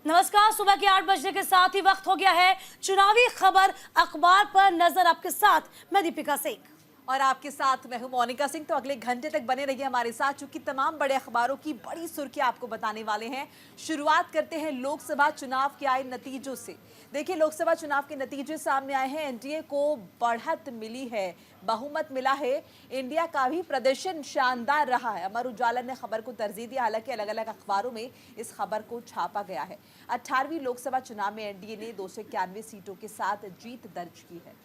नमस्कार। सुबह के 8 बजने के साथ ही वक्त हो गया है चुनावी खबर अखबार पर नजर। आपके साथ मैं दीपिका सिंह और आपके साथ मैं हूं मोनिका सिंह। तो अगले घंटे तक बने रहिए हमारे साथ, चूंकि तमाम बड़े अखबारों की बड़ी सुर्खियां आपको बताने वाले हैं। शुरुआत करते हैं लोकसभा चुनाव के आए नतीजों से। देखिए, लोकसभा चुनाव के नतीजे सामने आए हैं। एनडीए को बढ़त मिली है, बहुमत मिला है। इंडिया का भी प्रदर्शन शानदार रहा है। अमर उजाला ने खबर को तरजीह दी, हालांकि अलग अलग अखबारों में इस खबर को छापा गया है। 18वीं लोकसभा चुनाव में एनडीए ने 291 सीटों के साथ जीत दर्ज की है।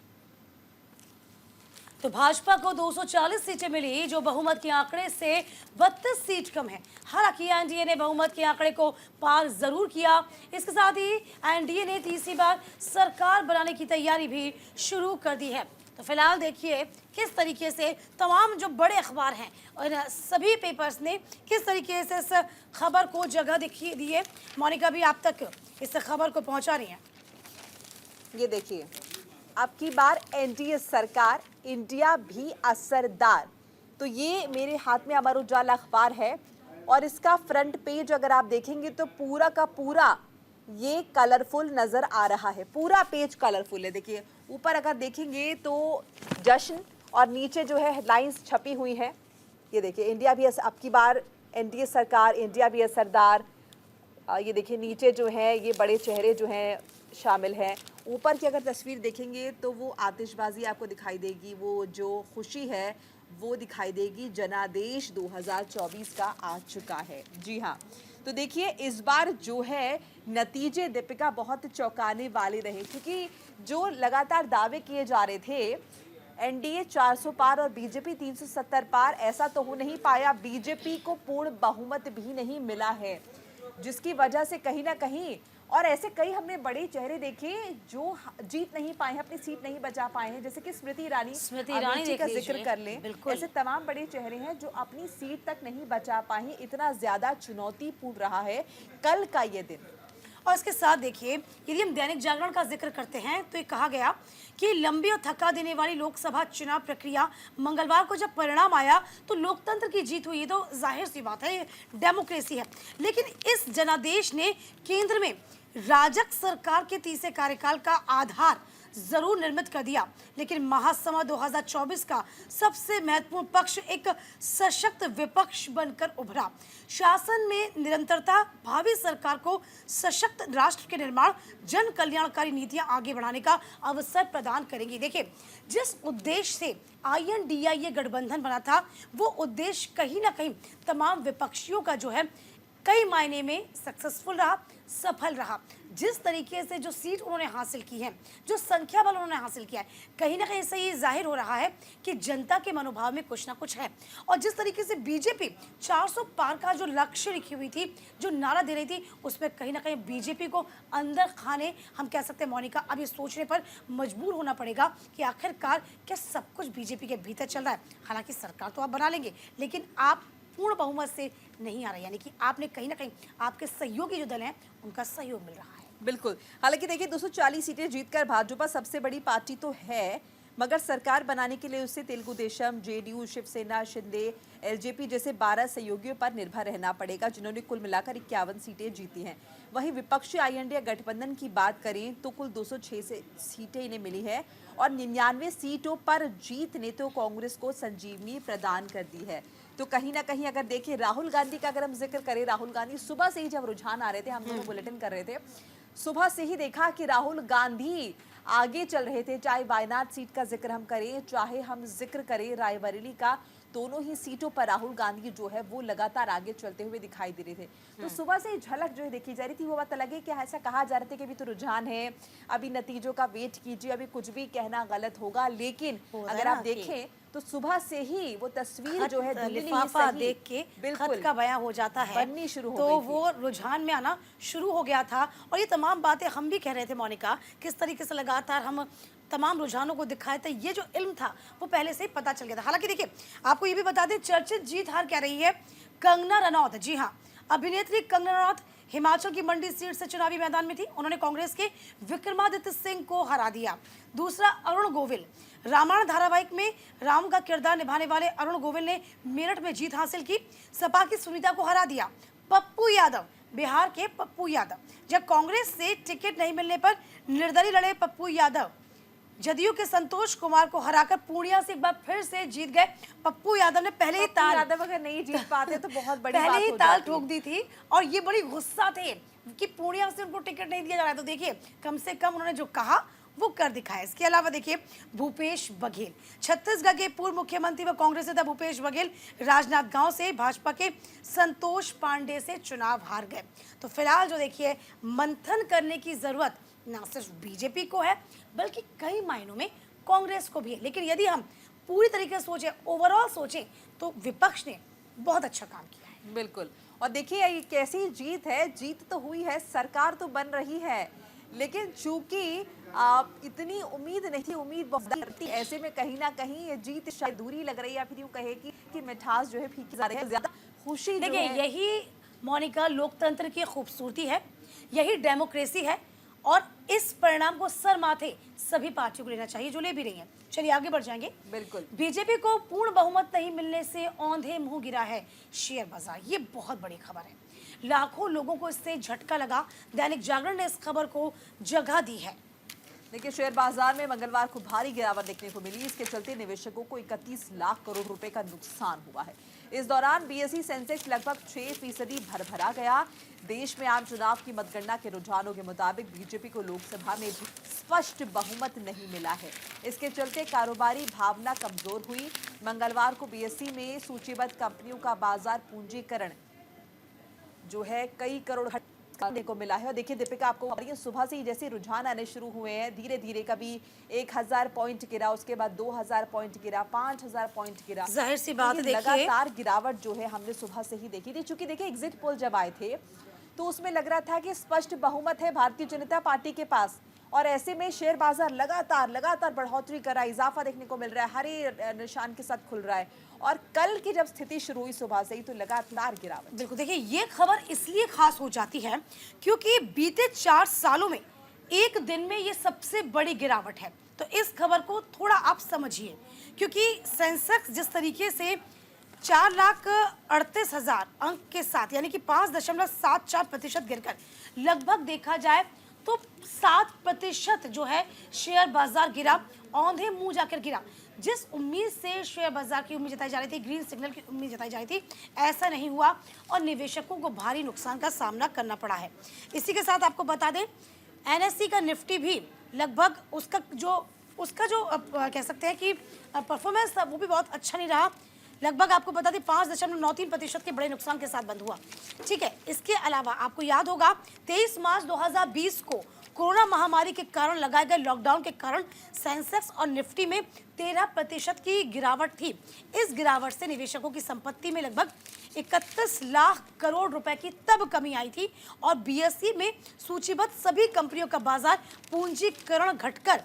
तो भाजपा को 240 सीटें मिली, जो बहुमत के आंकड़े से 32 सीट कम है। हालांकि एनडीए ने बहुमत के आंकड़े को पार जरूर किया। इसके साथ ही एनडीए ने तीसरी बार सरकार बनाने की तैयारी भी शुरू कर दी है। तो फिलहाल देखिए किस तरीके से तमाम जो बड़े अखबार हैं और सभी पेपर्स ने किस तरीके से इस खबर को जगह दी है। मोनिका भी आप तक इस खबर को पहुंचा रही है। ये देखिए, अब की बार एनडीए सरकार, इंडिया भी असरदार। तो ये मेरे हाथ में अमर उजाला अखबार है और इसका फ्रंट पेज अगर आप देखेंगे तो पूरा का पूरा ये कलरफुल नजर आ रहा है। पूरा पेज कलरफुल है। देखिए, ऊपर अगर देखेंगे तो जश्न और नीचे जो है हेडलाइंस छपी हुई है। ये देखिए, इंडिया भी अब की बार एनडीए सरकार, इंडिया भी असरदार। ये देखिए, नीचे जो है ये बड़े चेहरे जो हैं शामिल हैं। ऊपर की अगर तस्वीर देखेंगे तो वो आतिशबाजी आपको दिखाई देगी, वो जो खुशी है वो दिखाई देगी। जनादेश 2024 का आ चुका है। जी हाँ, तो देखिए इस बार जो है नतीजे दीपिका बहुत चौंकाने वाले रहे, क्योंकि जो लगातार दावे किए जा रहे थे एनडीए 400 पार और बीजेपी 370 पार, ऐसा तो हो नहीं पाया। बीजेपी को पूर्ण बहुमत भी नहीं मिला है, जिसकी वजह से कहीं ना कहीं, और ऐसे कई हमने बड़े चेहरे देखे जो जीत नहीं पाए हैं, अपनी सीट नहीं बचा पाए हैं, जैसे कि स्मृति ईरानी का जिक्र कर लें। ऐसे तमाम बड़े चेहरे हैं जो अपनी सीट तक नहीं बचा पाए हैं। इतना ज्यादा चुनौतीपूर्ण रहा है कल का ये दिन। और इसके साथ देखिए, यदि हम दैनिक जागरण का जिक्र करते हैं तो ये कहा गया कि लंबी और थका देने वाली लोकसभा चुनाव प्रक्रिया, मंगलवार को जब परिणाम आया तो लोकतंत्र की जीत हुई। ये तो जाहिर सी बात है, ये डेमोक्रेसी है। लेकिन इस जनादेश ने केंद्र में राजग सरकार के तीसरे कार्यकाल का आधार जरूर निर्मित कर दिया। लेकिन महासमर 2024 का सबसे महत्वपूर्ण पक्ष एक सशक्त विपक्ष बनकर उभरा। शासन में निरंतरता भावी सरकार को सशक्त राष्ट्र के निर्माण, जन कल्याणकारी नीतियां आगे बढ़ाने का अवसर प्रदान करेंगी। देखिए, जिस उद्देश्य से INDIA गठबंधन बना था, वो उद्देश्य कहीं ना कहीं तमाम विपक्षियों का जो है कई मायने में सक्सेसफुल रहा, सफल रहा। जिस तरीके से जो सीट उन्होंने हासिल की है, जो संख्या बल उन्होंने हासिल किया है, कहीं ना कहीं से ये जाहिर हो रहा है कि जनता के मनोभाव में कुछ ना कुछ है। और जिस तरीके से बीजेपी 400 पार का जो लक्ष्य लिखी हुई थी, जो नारा दे रही थी, उसमें कहीं ना कहीं बीजेपी को अंदर खाने, हम कह सकते हैं मोनिका, अब ये सोचने पर मजबूर होना पड़ेगा कि आखिरकार क्या सब कुछ बीजेपी के भीतर चल रहा है। हालांकि सरकार तो आप बना लेंगे, लेकिन आप पूर्ण बहुमत से नहीं आ रहे, यानी कि आपने कहीं ना कहीं आपके सहयोगी जो दल हैं उनका सहयोग मिल रहा है। बिल्कुल। हालांकि देखिए, 240 सीटें जीतकर भाजपा सबसे बड़ी पार्टी तो है, मगर सरकार बनाने के लिए उसे तेलुगु देशम, जेडीयू, शिवसेना, शिंदे, एलजेपी जैसे 12 सहयोगियों पर निर्भर रहना पड़ेगा, जिन्होंने कुल मिलाकर 51 सीटें जीती हैं। वहीं विपक्षी INDIA गठबंधन की बात करें तो कुल 206 सीटें इन्हें मिली है और 99 सीटों पर जीत ने तो कांग्रेस को संजीवनी प्रदान कर दी है। तो कहीं ना कहीं अगर देखिए, राहुल गांधी का अगर हम जिक्र करें, राहुल गांधी सुबह से ही जब रुझान आ रहे थे, हम दोनों बुलेटिन कर रहे थे, सुबह से ही देखा कि राहुल गांधी आगे चल रहे थे। चाहे वायनाड सीट का जिक्र हम करें, चाहे हम जिक्र करें रायबरेली का, दोनों ही सीटों पर राहुल गांधी जो है वो लगातार आगे चलते हुए दिखाई दे रहे थे। तो सुबह से झलक जो है देखी जा रही थी। वो बात अलग है कि ऐसा कहा जा रहा था कि अभी तो रुझान है, अभी नतीजों का वेट कीजिए, अभी कुछ भी कहना गलत होगा। लेकिन अगर आप देखें तो सुबह से ही वो तस्वीर जो है लिफाफा देख के खत का बयां हो जाता है, बननी शुरू हो तो गई थी। वो रुझान में आना शुरू हो गया था। और ये तमाम बातें हम भी कह रहे थे मोनिका, किस तरीके से लगातार हम तमाम रुझानों को दिखाए थे। ये जो इल्म था वो पहले से ही पता चल गया था। हालांकि देखिए, आपको ये भी बता दें, चर्चित जीत हार क्या रही है। कंगना रनौत, जी हाँ, अभिनेत्री कंगना रनौत हिमाचल की मंडी सीट से चुनावी मैदान में थी। उन्होंने कांग्रेस के विक्रमादित्य सिंह को हरा दिया। दूसरा, अरुण गोविल, रामायण धारावाहिक में राम का किरदार निभाने वाले अरुण गोविल ने मेरठ में जीत हासिल की, सपा की सुनीता को हरा दिया। पप्पू यादव बिहार के पप्पू यादव। जब कांग्रेस से टिकट नहीं मिलने पर निर्दलीय लड़े पप्पू यादव, जदयू के संतोष कुमार को हराकर पूर्णिया से एक बार फिर से जीत गए पप्पू यादव ने। पहले ही ताल यादव अगर नहीं जीत पाते तो बहुत बड़ी बात पहले ही हो ताल जाती। ठोक दी थी और ये बड़ी गुस्सा थे कि पूर्णिया से उनको टिकट नहीं दिया जा रहा है। तो देखिए कम से कम उन्होंने जो कहा वो कर दिखाया। इसके अलावा देखिए भूपेश बघेल, छत्तीसगढ़ के पूर्व मुख्यमंत्री व कांग्रेस नेता भूपेश बघेल राजनांदगांव से भाजपा के संतोष पांडे से चुनाव हार गए। तो फिलहाल जो देखिए मंथन करने की जरूरत ना सिर्फ बीजेपी को है बल्कि कई मायनों में कांग्रेस को भी है। लेकिन यदि हम पूरी तरीके से सोचें, ओवरऑल सोचें, तो विपक्ष ने बहुत अच्छा काम किया है। बिल्कुल। और देखिए ये कैसी जीत है, जीत तो हुई है, सरकार तो बन रही है, लेकिन चूंकि इतनी उम्मीद नहीं थी, उम्मीद बहुत थी, ऐसे में कहीं ना कहीं ये जीत शायद दूरी लग रही है, या फिर यूं कहे कि मिठास जो है फीकी जा रही है, ज्यादा खुशी जो देखिए है। यही मोनिका लोकतंत्र की खूबसूरती है, यही डेमोक्रेसी है और इस परिणाम को सर माथे सभी पार्टियों को लेना चाहिए जो ले भी रही हैं। चलिए आगे बढ़ जाएंगे। बिल्कुल। बीजेपी को पूर्ण बहुमत नहीं मिलने से औंधे मुंह गिरा है शेयर बाजार। ये बहुत बड़ी खबर है, लाखों लोगों को इससे झटका लगा। दैनिक जागरण ने इस खबर को जगह दी है। देखिए शेयर बाजार में मंगलवार को भारी गिरावट देखने को मिली। इसके चलते निवेशकों को 31 लाख करोड़ रुपए का नुकसान हुआ है। इस दौरान बीएसई सेंसेक्स लगभग 6% भरभरा गया। देश में आम चुनाव की मतगणना के रुझानों के मुताबिक बीजेपी को लोकसभा में भी स्पष्ट बहुमत नहीं मिला है। इसके चलते कारोबारी भावना कमजोर हुई। मंगलवार को बीएसई में सूचीबद्ध कंपनियों का बाजार पूंजीकरण जो है कई करोड़ करने को मिला है। और देखिए दीपिका, आपको खबर है, सुबह से ही जैसे रुझान आने शुरू हुए हैं, धीरे धीरे कभी 1000 पॉइंट गिरा, उसके बाद 2000 पॉइंट गिरा, 5000 पॉइंट गिरा। जाहिर सी बात है, देखिए लगातार गिरावट जो है हमने सुबह से ही देखी थी। चूंकि देखिए एग्जिट पोल जब आए थे तो उसमें लग रहा था कि स्पष्ट बहुमत है भारतीय जनता पार्टी के पास, और ऐसे में शेयर बाजार लगातार बढ़ोतरी कर रहा है, इजाफा देखने को मिल रहा है, हरे निशान के साथ खुल रहा है। और कल की जब स्थिति शुरू हुई सुबह से ही तो लगातार गिरावट। बिल्कुल, देखिए ये खबर इसलिए खास हो जाती है क्योंकि बीते 4 सालों में एक दिन में ये सबसे बड़ी गिरावट है। तो इस खबर को थोड़ा आप समझिए, क्योंकि सेंसेक्स जिस तरीके से 4,38,000 अंक के साथ यानी कि 5.74% गिरकर लगभग देखा जाए तो 7% जो है शेयर बाजार गिरा, औंधे मुंह जाकर गिरा। जिस उम्मीद से शेयर बाजार की उम्मीद जताई जा रही थी, ग्रीन सिग्नल की उम्मीद जताई जा रही थी, ऐसा नहीं हुआ और निवेशकों को भारी नुकसान का सामना करना पड़ा है। इसी के साथ आपको बता दें एनएससी का निफ्टी भी लगभग उसका जो कह सकते हैं कि परफॉर्मेंस था वो भी बहुत अच्छा नहीं रहा। लगभग आपको बता दें 5.93% के बड़े नुकसान के साथ बंद हुआ। ठीक है, इसके अलावा आपको याद होगा 23 मार्च 2020 को कोरोना महामारी के कारण लगाए गए लॉकडाउन के कारण सेंसेक्स और निफ्टी में 13% की गिरावट थी। इस गिरावट से निवेशकों की संपत्ति में लगभग 31 लाख करोड़ रुपए की तब कमी आई थी और बीएसई में सूचीबद्ध सभी कंपनियों का बाजार पूंजीकरण घटकर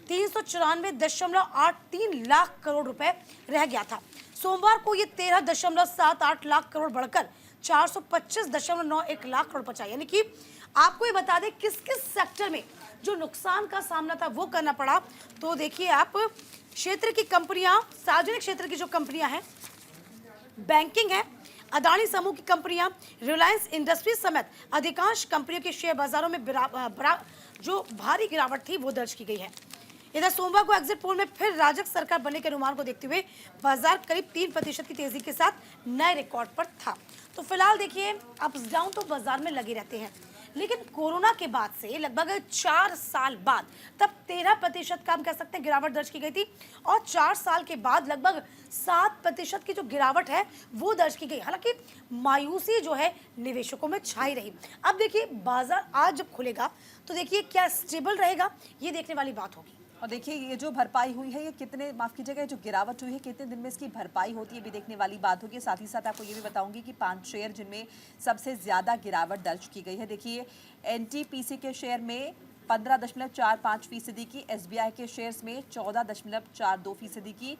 394.83 लाख करोड़ रुपए रह गया था। सोमवार को ये 13.78 लाख करोड़ बढ़कर 425.91 लाख करोड़ पहुंचा। यानी कि आपको ये बता दें किस किस सेक्टर में जो नुकसान का सामना था वो करना पड़ा। तो देखिए आप क्षेत्र की कंपनियां, सार्वजनिक क्षेत्र की जो कंपनियां हैं, बैंकिंग है, अदानी समूह की कंपनियां, रिलायंस इंडस्ट्रीज समेत अधिकांश कंपनियों के शेयर बाजारों में जो भारी गिरावट थी वो दर्ज की गई है। इधर सोमवार को एग्जिट पोल में फिर राजग सरकार बनने के अनुमान को देखते हुए बाजार करीब 3% की तेजी के साथ नए रिकॉर्ड पर था। तो फिलहाल देखिए अप्स डाउन तो बाजार में लगे रहते हैं, लेकिन कोरोना के बाद से लगभग 4 साल बाद तब 13% का हम कह सकते हैं गिरावट दर्ज की गई थी और 4 साल के बाद लगभग 7% की जो गिरावट है वो दर्ज की गई। हालांकि मायूसी जो है निवेशकों में छाई रही। अब देखिए बाजार आज जब खुलेगा तो देखिए क्या स्टेबल रहेगा, ये देखने वाली बात होगी। और देखिए ये जो भरपाई हुई है, ये कितने, माफ कीजिएगा, जो गिरावट हुई है कितने दिन में इसकी भरपाई होती है भी देखने वाली बात होगी। साथ ही साथ आपको ये भी बताऊंगी कि 5 शेयर जिनमें सबसे ज्यादा गिरावट दर्ज की गई है। देखिए एनटीपीसी के शेयर में 15.45% की, एसबीआई के शेयर्स में 14.42% की,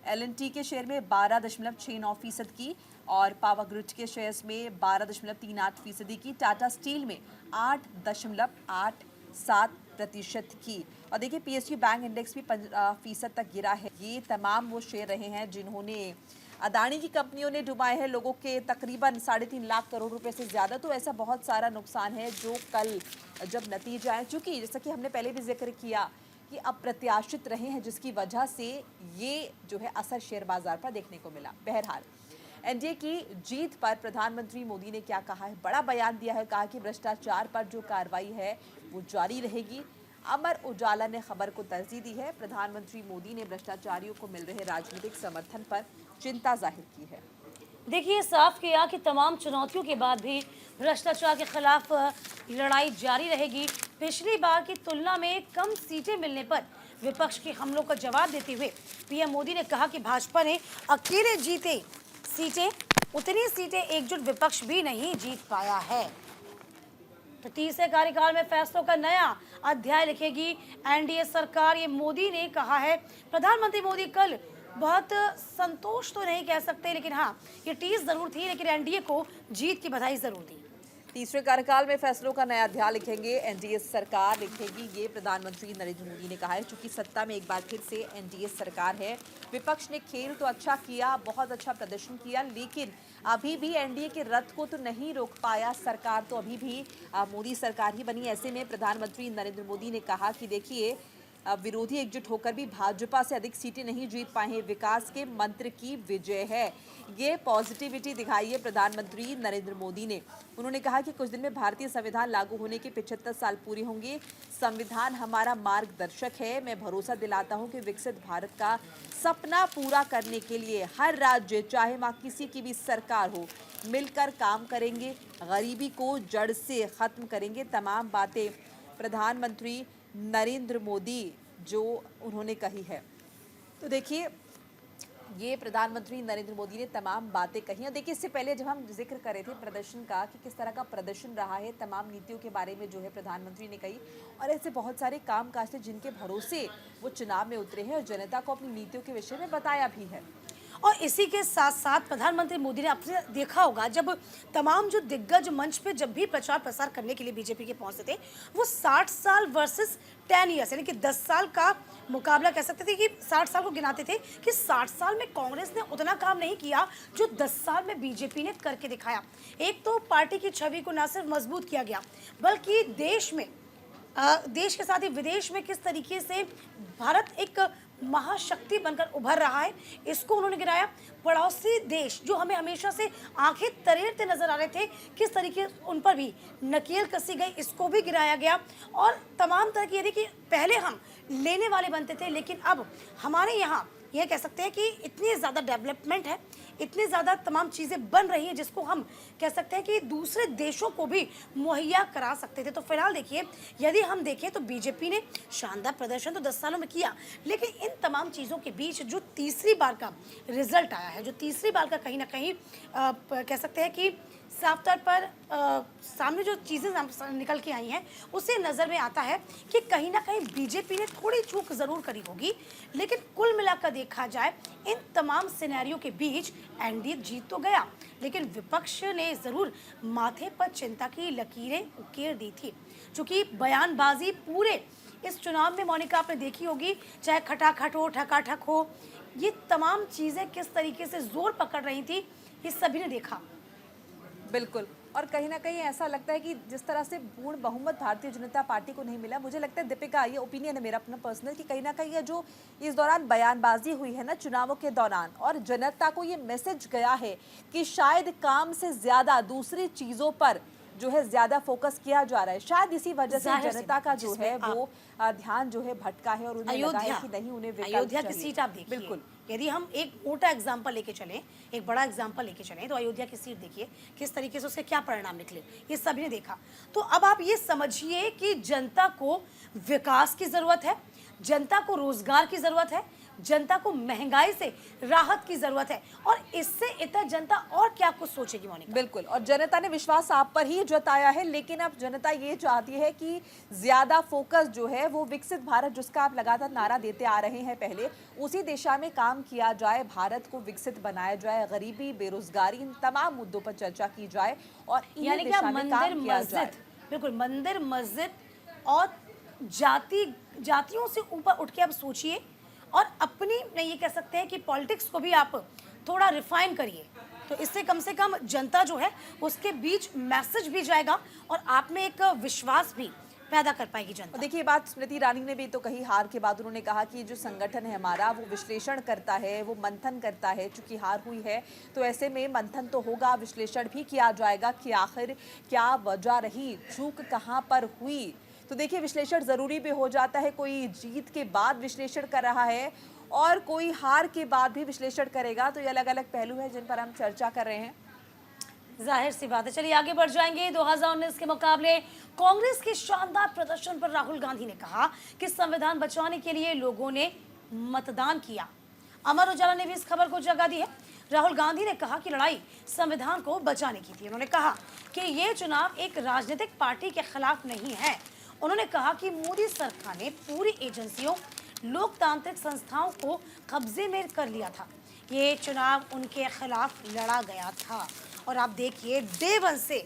एलएनटी के शेयर में 12.69% की और पावर ग्रिड के शेयर्स में 12.38% की, टाटा स्टील में 8.87% की। और देखिए पीएसयू बैंक इंडेक्स भी 5% तक गिरा है। ये तमाम वो शेयर रहे हैं जिन्होंने अदानी की कंपनियों ने डुबाए हैं लोगों के तकरीबन 3.5 लाख करोड़ रुपए से ज़्यादा। तो ऐसा बहुत सारा नुकसान है जो कल जब नतीजा है, चूँकि जैसा कि हमने पहले भी जिक्र किया कि अप्रत्याशित रहे हैं, जिसकी वजह से ये जो है असर शेयर बाजार पर देखने को मिला। बहरहाल एनडीए की जीत पर प्रधानमंत्री मोदी ने क्या कहा है, बड़ा बयान दिया है। कहा कि भ्रष्टाचार पर जो कार्रवाई है वो जारी रहेगी। अमर उजाला ने खबर को तरजीह दी है। प्रधानमंत्री मोदी ने भ्रष्टाचारियों को मिल रहे राजनीतिक समर्थन पर चिंता जाहिर की है। देखिए, साफ किया कि तमाम चुनौतियों के बाद भी भ्रष्टाचार के खिलाफ लड़ाई जारी रहेगी। पिछली बार की तुलना में कम सीटें मिलने पर विपक्ष के हमलों का जवाब देते हुए पीएम मोदी ने कहा कि भाजपा ने अकेले जीते सीटें, उतनी सीटें एकजुट विपक्ष भी नहीं जीत पाया है। तो तीसरे कार्यकाल में फैसलों का नया अध्याय लिखेगी एनडीए सरकार, ये मोदी ने कहा है। प्रधानमंत्री मोदी कल बहुत संतोष तो नहीं कह सकते, लेकिन हाँ, ये टीस जरूर थी, लेकिन एनडीए को जीत की बधाई जरूर दी। तीसरे कार्यकाल में फैसलों का नया अध्याय लिखेंगे एनडीए सरकार, लिखेगी, ये प्रधानमंत्री नरेंद्र मोदी ने कहा है। चूंकि सत्ता में एक बार फिर से एनडीए सरकार है। विपक्ष ने खेल तो अच्छा किया, बहुत अच्छा प्रदर्शन किया, लेकिन अभी भी एनडीए के रथ को तो नहीं रोक पाया। सरकार तो अभी भी मोदी सरकार ही बनी। ऐसे में प्रधानमंत्री नरेंद्र मोदी ने कहा कि देखिए, विरोधी एकजुट होकर भी भाजपा से अधिक सीटें नहीं जीत पाए हैं। विकास के मंत्र की विजय है। ये पॉजिटिविटी दिखाई है प्रधानमंत्री नरेंद्र मोदी ने। उन्होंने कहा कि कुछ दिन में भारतीय संविधान लागू होने के 75 साल पूरे होंगे। संविधान हमारा मार्गदर्शक है। मैं भरोसा दिलाता हूं कि विकसित भारत का सपना पूरा करने के लिए हर राज्य, चाहे वहाँ किसी की भी सरकार हो, मिलकर काम करेंगे। गरीबी को जड़ से खत्म करेंगे। तमाम बातें प्रधानमंत्री नरेंद्र मोदी जो उन्होंने कही है। तो देखिए, ये प्रधानमंत्री नरेंद्र मोदी ने तमाम बातें कही हैं। देखिए, इससे पहले जब हम जिक्र कर रहे थे प्रदर्शन का कि किस तरह का प्रदर्शन रहा है, तमाम नीतियों के बारे में जो है प्रधानमंत्री ने कही, और ऐसे बहुत सारे कामकाज थे जिनके भरोसे वो चुनाव में उतरे हैं और जनता को अपनी नीतियों के विषय में बताया भी है। और इसी के साथ साथ प्रधानमंत्री मोदी ने आपने देखा होगा, जब तमाम जो दिग्गज मंच पे जब भी प्रचार प्रसार करने के लिए बीजेपी के पहुंचते थे, वो 60 साल वर्सेस 10 ईयर्स, यानी कि 10 साल का मुकाबला कह सकते थे कि 60 साल को गिनाते थे कि 60 साल में कांग्रेस ने उतना काम नहीं किया जो 10 साल में बीजेपी ने करके दिखाया। एक तो पार्टी की छवि को न सिर्फ मजबूत किया गया, बल्कि देश के साथ ही विदेश में किस तरीके से भारत एक महाशक्ति बनकर उभर रहा है, इसको उन्होंने गिराया। पड़ोसी देश जो हमें हमेशा से आंखें तरेरते नजर आ रहे थे, किस तरीके उन पर भी नकेल कसी गई, इसको भी गिराया गया। और तमाम तरह की, यदि कि पहले हम लेने वाले बनते थे, लेकिन अब हमारे यहाँ यह कह सकते हैं कि इतनी ज़्यादा डेवलपमेंट है, इतनी ज़्यादा तमाम चीज़ें बन रही हैं जिसको हम कह सकते हैं कि दूसरे देशों को भी मुहैया करा सकते थे। तो फिलहाल देखिए, यदि हम देखें तो बीजेपी ने शानदार प्रदर्शन तो 10 सालों में किया, लेकिन इन तमाम चीज़ों के बीच जो तीसरी बार का रिजल्ट आया है, जो तीसरी बार का कहीं ना कहीं कह सकते हैं कि साफ तौर पर सामने जो चीज़ें निकल के आई हैं, उससे नज़र में आता है कि कहीं ना कहीं बीजेपी ने थोड़ी चूक ज़रूर करी होगी, लेकिन कुल मिलाकर देखा जाए इन तमाम सिनेरियो के बीच एनडीए जीत तो गया, लेकिन विपक्ष ने ज़रूर माथे पर चिंता की लकीरें उकेर दी थी। चूँकि बयानबाजी पूरे इस चुनाव में, मोनिका, आपने देखी होगी, चाहे खटाखट हो, ठकाठक हो, ये तमाम चीज़ें किस तरीके से जोर पकड़ रही थी, ये सभी ने देखा। बिल्कुल, और कहीं ना कहीं ऐसा लगता है कि जिस तरह से पूर्ण बहुमत भारतीय जनता पार्टी को नहीं मिला, मुझे लगता है, दीपिका, ये ओपिनियन है मेरा अपना पर्सनल, कि कहीं ना कहीं ये जो इस दौरान बयानबाजी हुई है ना चुनावों के दौरान, और जनता को ये मैसेज गया है कि शायद काम से ज़्यादा दूसरी चीज़ों पर जो है ज़्यादा फोकस किया जा रहा है। शायद इसी वजह से जनता का जो है वो ध्यान जो है भटका है, और उन्हें लगा है कि नहीं, उन्हें अयोध्या की सीट आप देखिए। बिल्कुल, यदि हम एक मोटा एग्जाम्पल लेके चलें, एक बड़ा एग्जाम्पल लेके चलें, तो अयोध्या की सीट देखिए किस तरीके से उसके क्या परिणाम निकले, ये सभी ने देखा। तो अब आप ये समझिए कि जनता को विकास की जरूरत है, जनता को रोजगार की जरूरत है, जनता को महंगाई से राहत की जरूरत है, और इससे इतर जनता और क्या कुछ सोचेगी, मोनिका? बिल्कुल, और जनता ने विश्वास आप पर ही जताया है, लेकिन अब जनता ये चाहती है कि ज्यादा फोकस जो है वो विकसित भारत, जिसका आप लगातार नारा देते आ रहे हैं पहले, उसी दिशा में काम किया जाए, भारत को विकसित बनाया जाए, गरीबी, बेरोजगारी, इन तमाम मुद्दों पर चर्चा की जाए और यानी कि मंदिर मस्जिद, बिल्कुल मंदिर मस्जिद और जातियों से ऊपर उठ के आप सोचिए, और अपनी नहीं, ये कह सकते हैं कि पॉलिटिक्स को भी आप थोड़ा रिफाइन करिए, तो इससे कम से कम जनता जो है उसके बीच मैसेज भी जाएगा और आप में एक विश्वास भी पैदा कर पाएगी और जनता। देखिए, ये बात स्मृति ईरानी ने भी तो कही हार के बाद। उन्होंने कहा कि जो संगठन है हमारा, वो विश्लेषण करता है, वो मंथन करता है। चूंकि हार हुई है तो ऐसे में मंथन तो होगा, विश्लेषण भी किया जाएगा कि आखिर क्या वजह रही, चूक कहाँ पर हुई। तो देखिए, विश्लेषण जरूरी भी हो जाता है। कोई जीत के बाद विश्लेषण कर रहा है और कोई हार के बाद भी विश्लेषण करेगा। तो ये अलग अलग पहलू है जिन पर हम चर्चा कर रहे हैं। जाहिर सी बात है। चलिए आगे बढ़ जाएंगे। 2019 के मुकाबले कांग्रेस के शानदार प्रदर्शन पर राहुल गांधी ने कहा कि संविधान बचाने के लिए लोगों ने मतदान किया। अमर उजाला ने भी इस खबर को जगह दी है। राहुल गांधी ने कहा कि लड़ाई संविधान को बचाने की थी। उन्होंने कहा कि ये चुनाव एक राजनीतिक पार्टी के खिलाफ नहीं है। उन्होंने कहा कि मोदी सरकार ने पूरी एजेंसियों, लोकतांत्रिक संस्थाओं को कब्जे में कर लिया था। ये चुनाव उनके खिलाफ लड़ा गया था। और आप देखिए, डे वन से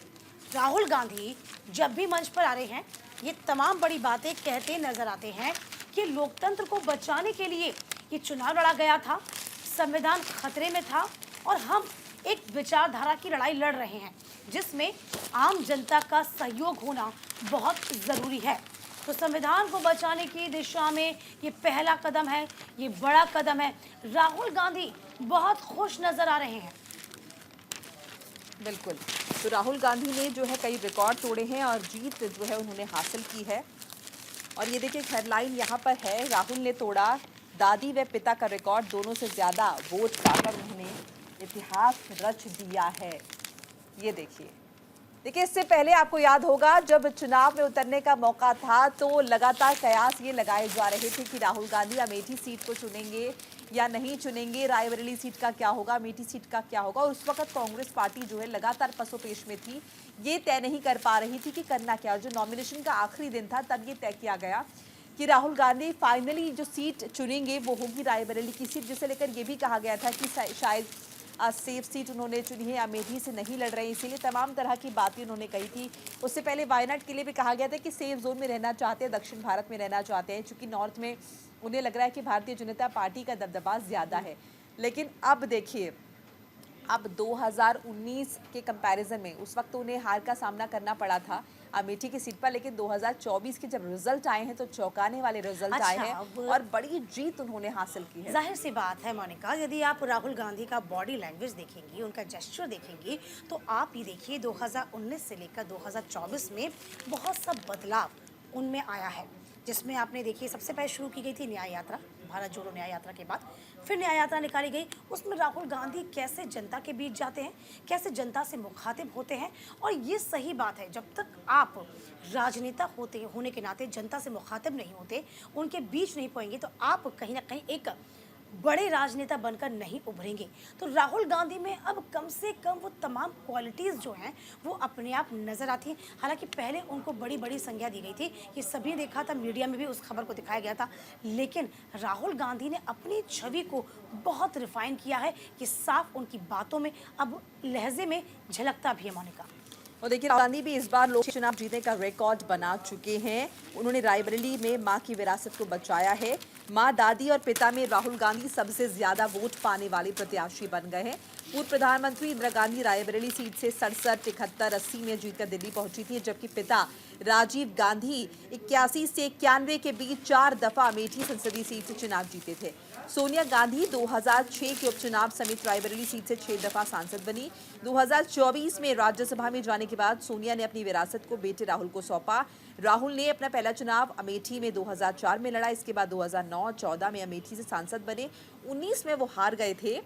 राहुल गांधी जब भी मंच पर आ रहे हैं, ये तमाम बड़ी बातें कहते नजर आते हैं कि लोकतंत्र को बचाने के लिए ये चुनाव लड़ा गया था, संविधान खतरे में था और हम एक विचारधारा की लड़ाई लड़ रहे हैं जिसमें आम जनता का सहयोग होना बहुत ज़रूरी है। तो संविधान को बचाने की दिशा में ये पहला कदम है, ये बड़ा कदम है। राहुल गांधी बहुत खुश नजर आ रहे हैं। बिल्कुल। तो राहुल गांधी ने जो है कई रिकॉर्ड तोड़े हैं और जीत जो है उन्होंने हासिल की है। और ये देखिए, हेडलाइन यहाँ पर है, राहुल ने तोड़ा दादी व पिता का रिकॉर्ड, दोनों से ज़्यादा वोट पाकर उन्होंने इतिहास रच दिया है। ये देखिए, इससे पहले आपको याद होगा जब चुनाव में उतरने का मौका था तो लगातार कयास ये लगाए जा रहे थे कि राहुल गांधी अमेठी सीट को चुनेंगे या नहीं चुनेंगे, रायबरेली सीट का क्या होगा, अमेठी सीट का क्या होगा। और उस वक्त कांग्रेस पार्टी जो है लगातार पसोपेश में थी, ये तय नहीं कर पा रही थी कि करना क्या। और जो नॉमिनेशन का आखिरी दिन था तब ये तय किया गया कि राहुल गांधी फाइनली जो सीट चुनेंगे वो होगी रायबरेली की सीट, जिसे लेकर ये भी कहा गया था कि शायद सेफ सीट उन्होंने चुनी है, अमेठी से नहीं लड़ रहे, इसीलिए तमाम तरह की बातें उन्होंने कही थी। उससे पहले वायनाड के लिए भी कहा गया था कि सेफ जोन में रहना चाहते हैं, दक्षिण भारत में रहना चाहते हैं, क्योंकि नॉर्थ में उन्हें लग रहा है कि भारतीय जनता पार्टी का दबदबा ज़्यादा है। लेकिन अब देखिए, अब 2019 के कंपैरिजन में उस वक्त उन्हें हार का सामना करना पड़ा था अमेठी की सीट पर, लेकिन 2024 के जब रिजल्ट आए हैं तो चौंकाने वाले रिजल्ट आए हैं और बड़ी जीत उन्होंने हासिल की है। जाहिर सी बात है मोनिका, यदि आप राहुल गांधी का बॉडी लैंग्वेज देखेंगी, उनका जेस्चर देखेंगी, तो आप ये देखिए 2019 से लेकर 2024 में बहुत सा बदलाव उनमें आया है, जिसमें आपने देखिए सबसे पहले शुरू की गई थी न्याय यात्रा, भारत जोड़ो न्याय यात्रा के बाद फिर न्याय यात्रा निकाली गई। उसमें राहुल गांधी कैसे जनता के बीच जाते हैं, कैसे जनता से मुखातिब होते हैं। और ये सही बात है, जब तक आप राजनेता होने के नाते जनता से मुखातिब नहीं होते, उनके बीच नहीं पड़ेंगे, तो आप कहीं ना कहीं एक बड़े राजनेता बनकर नहीं उभरेंगे। तो राहुल गांधी में अब कम से कम वो तमाम क्वालिटीज़ जो हैं वो अपने आप नज़र आती हैं। हालांकि पहले उनको बड़ी बड़ी संज्ञा दी गई थी, ये सभी देखा था, मीडिया में भी उस खबर को दिखाया गया था, लेकिन राहुल गांधी ने अपनी छवि को बहुत रिफाइन किया है कि साफ उनकी बातों में अब लहजे में झलकता भी है। मोनिका, और देखिए, राहुल गांधी भी इस बार लोकसभा चुनाव जीतने का रिकॉर्ड बना चुके हैं। उन्होंने रायबरेली में मां की विरासत को बचाया है। मां, दादी और पिता में राहुल गांधी सबसे ज्यादा वोट पाने वाले प्रत्याशी बन गए हैं। पूर्व प्रधानमंत्री इंदिरा गांधी रायबरेली सीट से 67, 71, 80 में जीतकर दिल्ली पहुंची थी, जबकि पिता राजीव गांधी 81 से 91 के बीच 4 दफा अमेठी संसदीय सीट से चुनाव जीते थे। सोनिया गांधी 2006 के उपचुनाव समेत रायबरेली सीट से 6 दफा सांसद बनी। 2024 में राज्यसभा में जाने के बाद सोनिया ने अपनी विरासत को बेटे राहुल को सौंपा। राहुल ने अपना पहला चुनाव अमेठी में 2004 में लड़ा, इसके बाद 2009-14 में अमेठी से सांसद बने। 19 में वो हार गए थे।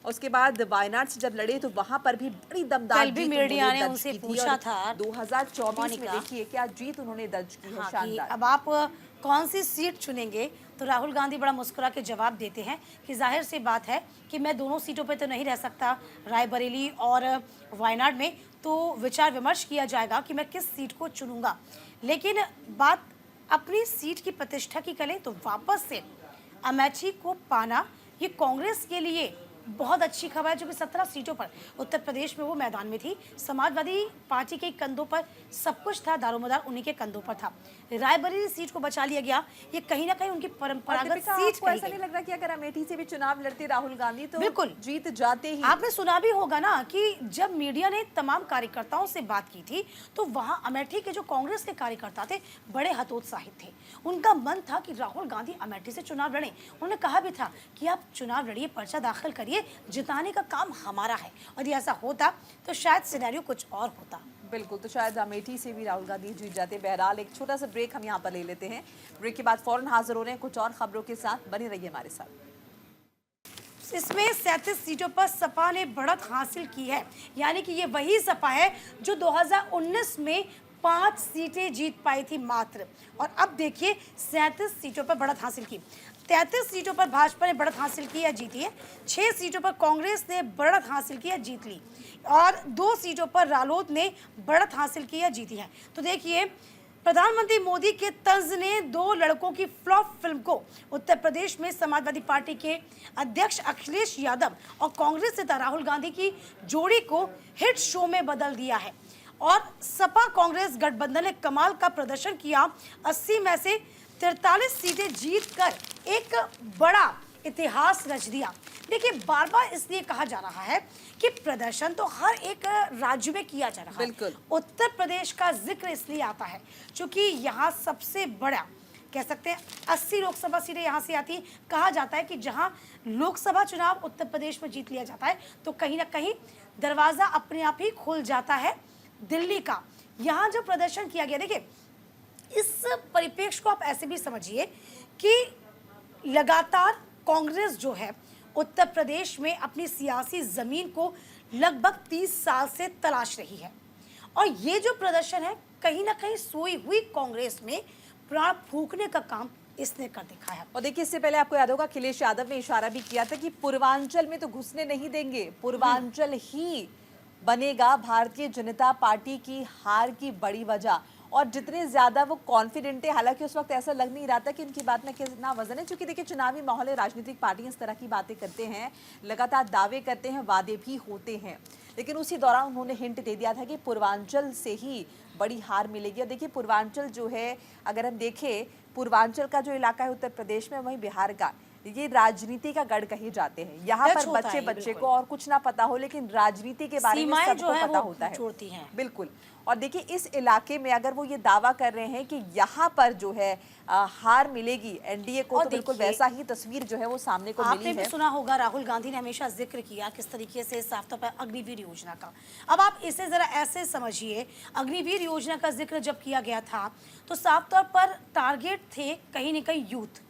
उसके बाद वायनाड से जब लड़े तो वहां पर भी बड़ी दमदार जीत मीडिया ने उनसे पूछा था 2024 में देखिए क्या जीत उन्होंने दर्ज की है, शानदार। अब आप कौन सी सीट चुनेंगे, तो राहुल गांधी बड़ा मुस्कुरा के जवाब देते हैं कि जाहिर सी बात है कि मैं दोनों सीटों पे तो नहीं रह सकता, रायबरेली और वायनाड में तो विचार विमर्श किया जाएगा कि मैं किस सीट को चुनूंगा, लेकिन बात अपनी सीट की प्रतिष्ठा की करें तो वापस से अमेठी को पाना ये कांग्रेस के लिए बहुत अच्छी खबर है, क्योंकि 17 सीटों पर उत्तर प्रदेश में वो मैदान में थी। समाजवादी पार्टी के कंधों पर सब कुछ था, दारोमदार उन्हीं के कंधों पर था। रायबरेली सीट को बचा लिया गया। ये कहीं ना कहीं उनकी और परंपरागत दीपिका, सीट आपको कही ऐसा गई। नहीं लग रहा कि अगर अमेठी से भी चुनाव लड़ते राहुल गांधी तो बिल्कुल। जीत जाते ही? आपने सुना भी होगा ना कि जब मीडिया ने तमाम कार्यकर्ताओं से बात की थी, तो वहां अमेठी के जो कांग्रेस के कार्यकर्ता थे बड़े हतोत्साहित थे। उनका मन था कि राहुल गांधी अमेठी से चुनाव लड़ें। उन्होंने कहा भी था कि आप चुनाव लड़िए, पर्चा दाखिल करिए, जिताने का काम हमारा है। और ये ऐसा होता तो शायद सिनेरियो कुछ और होता। बिल्कुल, तो शायद अमेठी से भी राहुल गांधी जीत जाते। बहरहाल एक छोटा सा ब्रेक हम यहाँ पर ले लेते हैं। ब्रेक के बाद फौरन हाजिर हो रहे हैं कुछ और खबरों के साथ। बने रहिए हमारे साथ। इसमें 37 सीटों पर सपा ने बढ़त हासिल की है। यानी कि ये वही सपा है जो 2019 में 5 सीटें जीत पाई थी मात्र। और अब देखिए 37 सीटों पर बढ़त हासिल की। 33 सीटों पर भाजपा ने बढ़त हासिल की या जीती है। 6 सीटों पर कांग्रेस ने बढ़त हासिल की या जीत ली। और 2 सीटों पर रालोद ने बढ़त हासिल की या जीती है। तो देखिए, प्रधानमंत्री मोदी के तंज ने 2 लड़कों की फ्लॉप फिल्म को उत्तर प्रदेश में समाजवादी पार्टी के अध्यक्ष अखिलेश यादव और कांग्रेस नेता राहुल गांधी की जोड़ी को हिट शो में बदल दिया है। और सपा कांग्रेस गठबंधन ने कमाल का प्रदर्शन किया। 80 में से 43 सीटें जीतकर एक बड़ा इतिहास रच दिया। देखिए, बार बार इसलिए कहा जा रहा है कि प्रदर्शन तो हर एक राज्य में किया जा रहा है। बिल्कुल। उत्तर प्रदेश का जिक्र इसलिए आता है क्योंकि यहाँ सबसे बड़ा, कह सकते हैं 80 लोकसभा सीटें यहाँ से आती हैं। कहा जाता है कि जहाँ लोकसभा चुनाव उत्तर प्रदेश में जीत लिया जाता है तो कहीं ना कहीं दरवाजा अपने आप ही खुल जाता है दिल्ली का। यहाँ जो प्रदर्शन किया गया, देखिए इस परिप्रेक्ष्य को आप ऐसे भी समझिए कि लगातार कांग्रेस जो है उत्तर प्रदेश में अपनी सियासी जमीन को लगभग 30 साल से तलाश रही है। और ये जो प्रदर्शन है कहीं ना कहीं सोई हुई कांग्रेस में प्राण फूंकने का काम इसने कर दिखाया है। और देखिए, इससे पहले आपको याद होगा अखिलेश यादव ने इशारा भी किया था कि पूर्वांचल में तो घुसने नहीं देंगे, पूर्वांचल ही बनेगा भारतीय जनता पार्टी की हार की बड़ी वजह। और जितने ज्यादा वो कॉन्फिडेंट है, हालांकि उस वक्त ऐसा लग नहीं रहा था कि उनकी बात में कितना वजन है, क्योंकि देखिए चुनावी माहौल है, राजनीतिक पार्टियां इस तरह की बातें करते हैं, लगातार दावे करते हैं, वादे भी होते हैं। लेकिन उसी दौरान उन्होंने हिंट दे दिया था कि पूर्वांचल से ही बड़ी हार मिलेगी। और देखिए, पूर्वांचल जो है, अगर हम देखें पूर्वांचल का जो इलाका है उत्तर प्रदेश में, वहीं बिहार का, ये राजनीति का गढ़ कहे जाते हैं। यहाँ पर बच्चे बच्चे को और कुछ ना पता हो, लेकिन राजनीति के बारे में सबको पता होता है। बिल्कुल। और देखिए, इस इलाके में अगर वो ये दावा कर रहे हैं कि यहाँ पर जो है हार मिलेगी एनडीए को, तो बिल्कुल वैसा ही तस्वीर जो है वो सामने को मिली है। आपने भी सुना होगा, राहुल गांधी ने हमेशा जिक्र किया किस तरीके से साफ तौर पर अग्निवीर योजना का। अब आप इसे जरा ऐसे समझिए, अग्निवीर योजना का जिक्र जब किया गया था तो साफ तौर पर टारगेट थे कहीं न कहीं यूथ।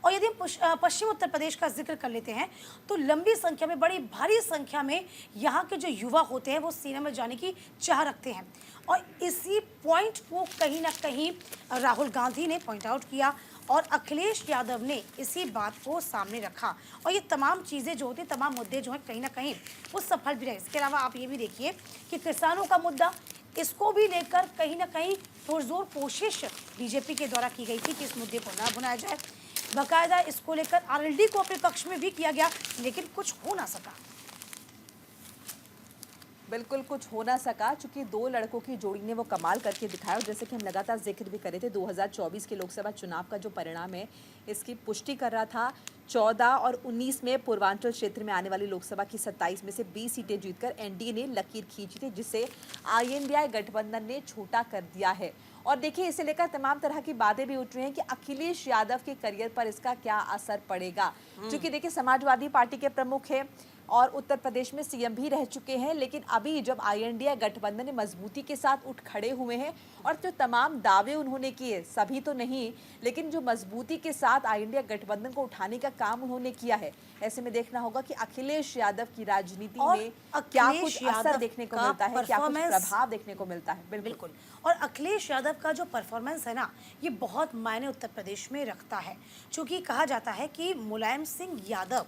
और यदि हम पश्चिम उत्तर प्रदेश का जिक्र कर लेते हैं तो लंबी संख्या में, बड़ी भारी संख्या में यहाँ के जो युवा होते हैं वो सेना में जाने की चाह रखते हैं। और इसी पॉइंट को कहीं ना कहीं राहुल गांधी ने पॉइंट आउट किया और अखिलेश यादव ने इसी बात को सामने रखा। और ये तमाम चीज़ें जो होती, तमाम मुद्दे जो हैं कहीं ना कहीं वो सफल भी रहे। इसके अलावा आप ये भी देखिए कि किसानों का मुद्दा, इसको भी लेकर कहीं ना कहीं पुरजोर कोशिश बीजेपी के द्वारा की गई थी कि इस मुद्दे को ना भुनाया जाए। बाकायदा इसको लेकर आरएलडी को अपने पक्ष में भी किया गया, लेकिन कुछ हो ना सका। बिल्कुल कुछ हो ना सका, क्योंकि 2 लड़कों की जोड़ी ने वो कमाल करके दिखाया। और जैसे कि हम लगातार जिक्र भी कर रहे थे, 2024 के लोकसभा चुनाव का जो परिणाम है इसकी पुष्टि कर रहा था। 14 और 19 में पूर्वांचल क्षेत्र में आने वाली लोकसभा की 27 में से 20 सीटें जीतकर एनडीए ने लकीर खींची थी, जिसे आईएनडीआई गठबंधन ने छोटा कर दिया है। और देखिए, इसे लेकर तमाम तरह की बातें भी उठ रही हैं कि अखिलेश यादव के करियर पर इसका क्या असर पड़ेगा। क्योंकि देखिए, समाजवादी पार्टी के प्रमुख हैं और उत्तर प्रदेश में सीएम भी रह चुके हैं, लेकिन अभी जब आईएनडीआई गठबंधन ने मजबूती के साथ उठ खड़े हुए हैं और जो तमाम दावे उन्होंने किए, सभी तो नहीं, लेकिन जो मजबूती के साथ आईएनडीआई गठबंधन को उठाने का काम उन्होंने किया है, ऐसे में देखना होगा कि अखिलेश यादव की राजनीति में क्या कुछ असर देखने को मिलता है, क्या कुछ प्रभाव देखने को मिलता है। बिल्कुल। और अखिलेश यादव का जो परफॉर्मेंस है ना, ये बहुत मायने उत्तर प्रदेश में रखता है। क्योंकि कहा जाता है कि मुलायम सिंह यादव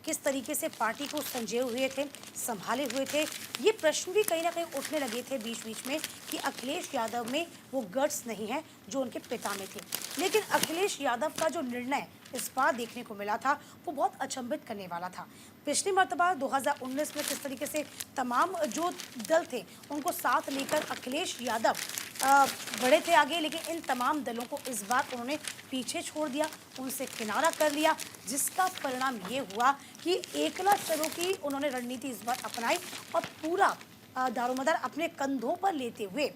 किस तरीके से पार्टी को संजोए हुए थे, संभाले हुए थे, ये प्रश्न भी कहीं ना कहीं उठने लगे थे बीच बीच में कि अखिलेश यादव में वो गट्स नहीं है जो उनके पिता में थे। लेकिन अखिलेश यादव का जो निर्णय इस बार देखने को मिला था वो बहुत अचंभित करने वाला था। पिछली मर्तबा 2019 में किस तरीके से तमाम जो दल थे उनको साथ लेकर अखिलेश यादव बढ़े थे आगे, लेकिन इन तमाम दलों को इस बार उन्होंने पीछे छोड़ दिया, उनसे किनारा कर लिया, जिसका परिणाम ये हुआ कि एकला चलो की उन्होंने रणनीति इस बार अपनाई और पूरा दारोमदार अपने कंधों पर लेते हुए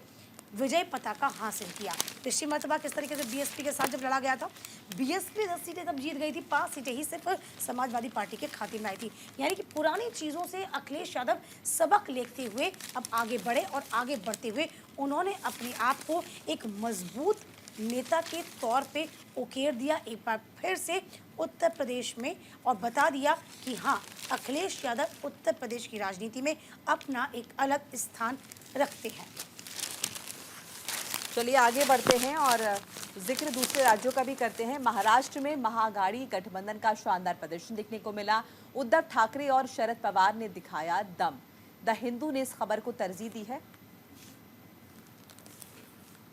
विजय पताका हासिल किया। पिछली मरतबा किस तरीके से बीएसपी के साथ जब लड़ा गया था, बीएसपी 10 सीटें तब जीत गई थी, 5 सीटें ही सिर्फ समाजवादी पार्टी के खाते में आई थी। यानी कि पुरानी चीज़ों से अखिलेश यादव सबक लेते हुए अब आगे बढ़े और आगे बढ़ते हुए उन्होंने अपने आप को एक मजबूत नेता के तौर पे उकेर दिया एक बार फिर से उत्तर प्रदेश में और बता दिया कि हाँ, अखिलेश यादव उत्तर प्रदेश की राजनीति में अपना एक अलग स्थान रखते हैं। चलिए आगे बढ़ते हैं और जिक्र दूसरे राज्यों का भी करते हैं। महाराष्ट्र में महाआघाड़ी गठबंधन का शानदार प्रदर्शन देखने को मिला। उद्धव ठाकरे और शरद पवार ने दिखाया दम। द हिंदू ने इस खबर को तरजीह दी है।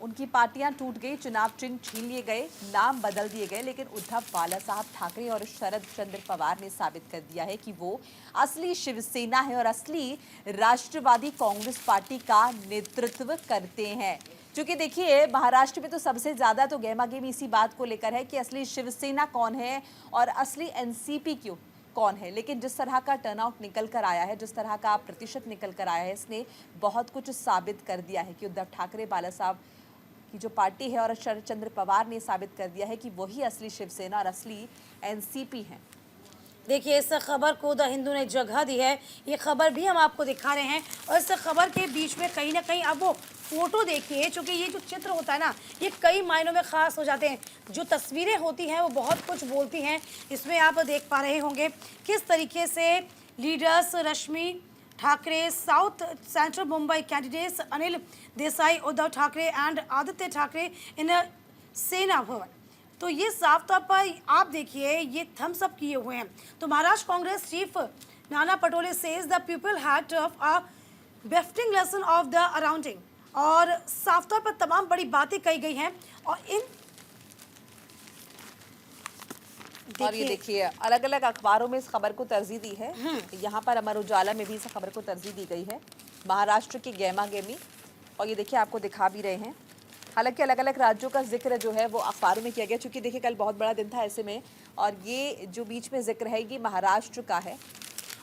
उनकी पार्टियां टूट गई, चुनाव चिन्ह छीन लिए गए, नाम बदल दिए गए, लेकिन उद्धव बाला साहब ठाकरे और शरद चंद्र पवार ने साबित कर दिया है कि वो असली शिवसेना है और असली राष्ट्रवादी कांग्रेस पार्टी का नेतृत्व करते हैं। क्योंकि देखिए महाराष्ट्र में तो सबसे ज्यादा तो गहमागहमी इसी बात को लेकर है कि असली शिवसेना कौन है और असली एनसीपी क्यों कौन है। लेकिन जिस तरह का टर्नआउट निकल कर आया है, जिस तरह का प्रतिशत निकल कर आया है, इसने बहुत कुछ साबित कर दिया है कि उद्धव ठाकरे बाला साहब की जो पार्टी है और शरद चंद्र पवार ने साबित कर दिया है कि वही असली शिवसेना और असली एनसीपी हैं। देखिए इस खबर को द हिंदू ने जगह दी है, ये खबर भी हम आपको दिखा रहे हैं और इस खबर के बीच में कहीं ना कहीं आप वो फोटो देखिए, क्योंकि ये जो चित्र होता है ना, ये कई मायनों में खास हो जाते हैं। जो तस्वीरें होती हैं वो बहुत कुछ बोलती हैं। इसमें आप देख पा रहे होंगे किस तरीके से leaders Rashmi Thackeray, south central Mumbai candidates Anil Desai, Uddhav Thackeray and Aditya Thackeray in Sena Bhavan. तो ये साफ तौर पर आप देखिए ये थम्स अप किए हुए हैं। तो Maharashtra Congress chief Nana Patole says the people had of a befitting lesson of the arounding, और साफ तौर पर तमाम बड़ी बातें कही गई हैं और ये देखिए अलग अलग अखबारों में इस खबर को तरजीह दी है। यहाँ पर अमर उजाला में भी इस खबर को तरजीह दी गई है, महाराष्ट्र की गहमागहमी। और ये देखिए आपको दिखा भी रहे हैं। हालांकि अलग अलग राज्यों का जिक्र जो है वो अखबारों में किया गया, क्योंकि देखिए कल बहुत बड़ा दिन था ऐसे में, और ये जो बीच में जिक्र है ये महाराष्ट्र का है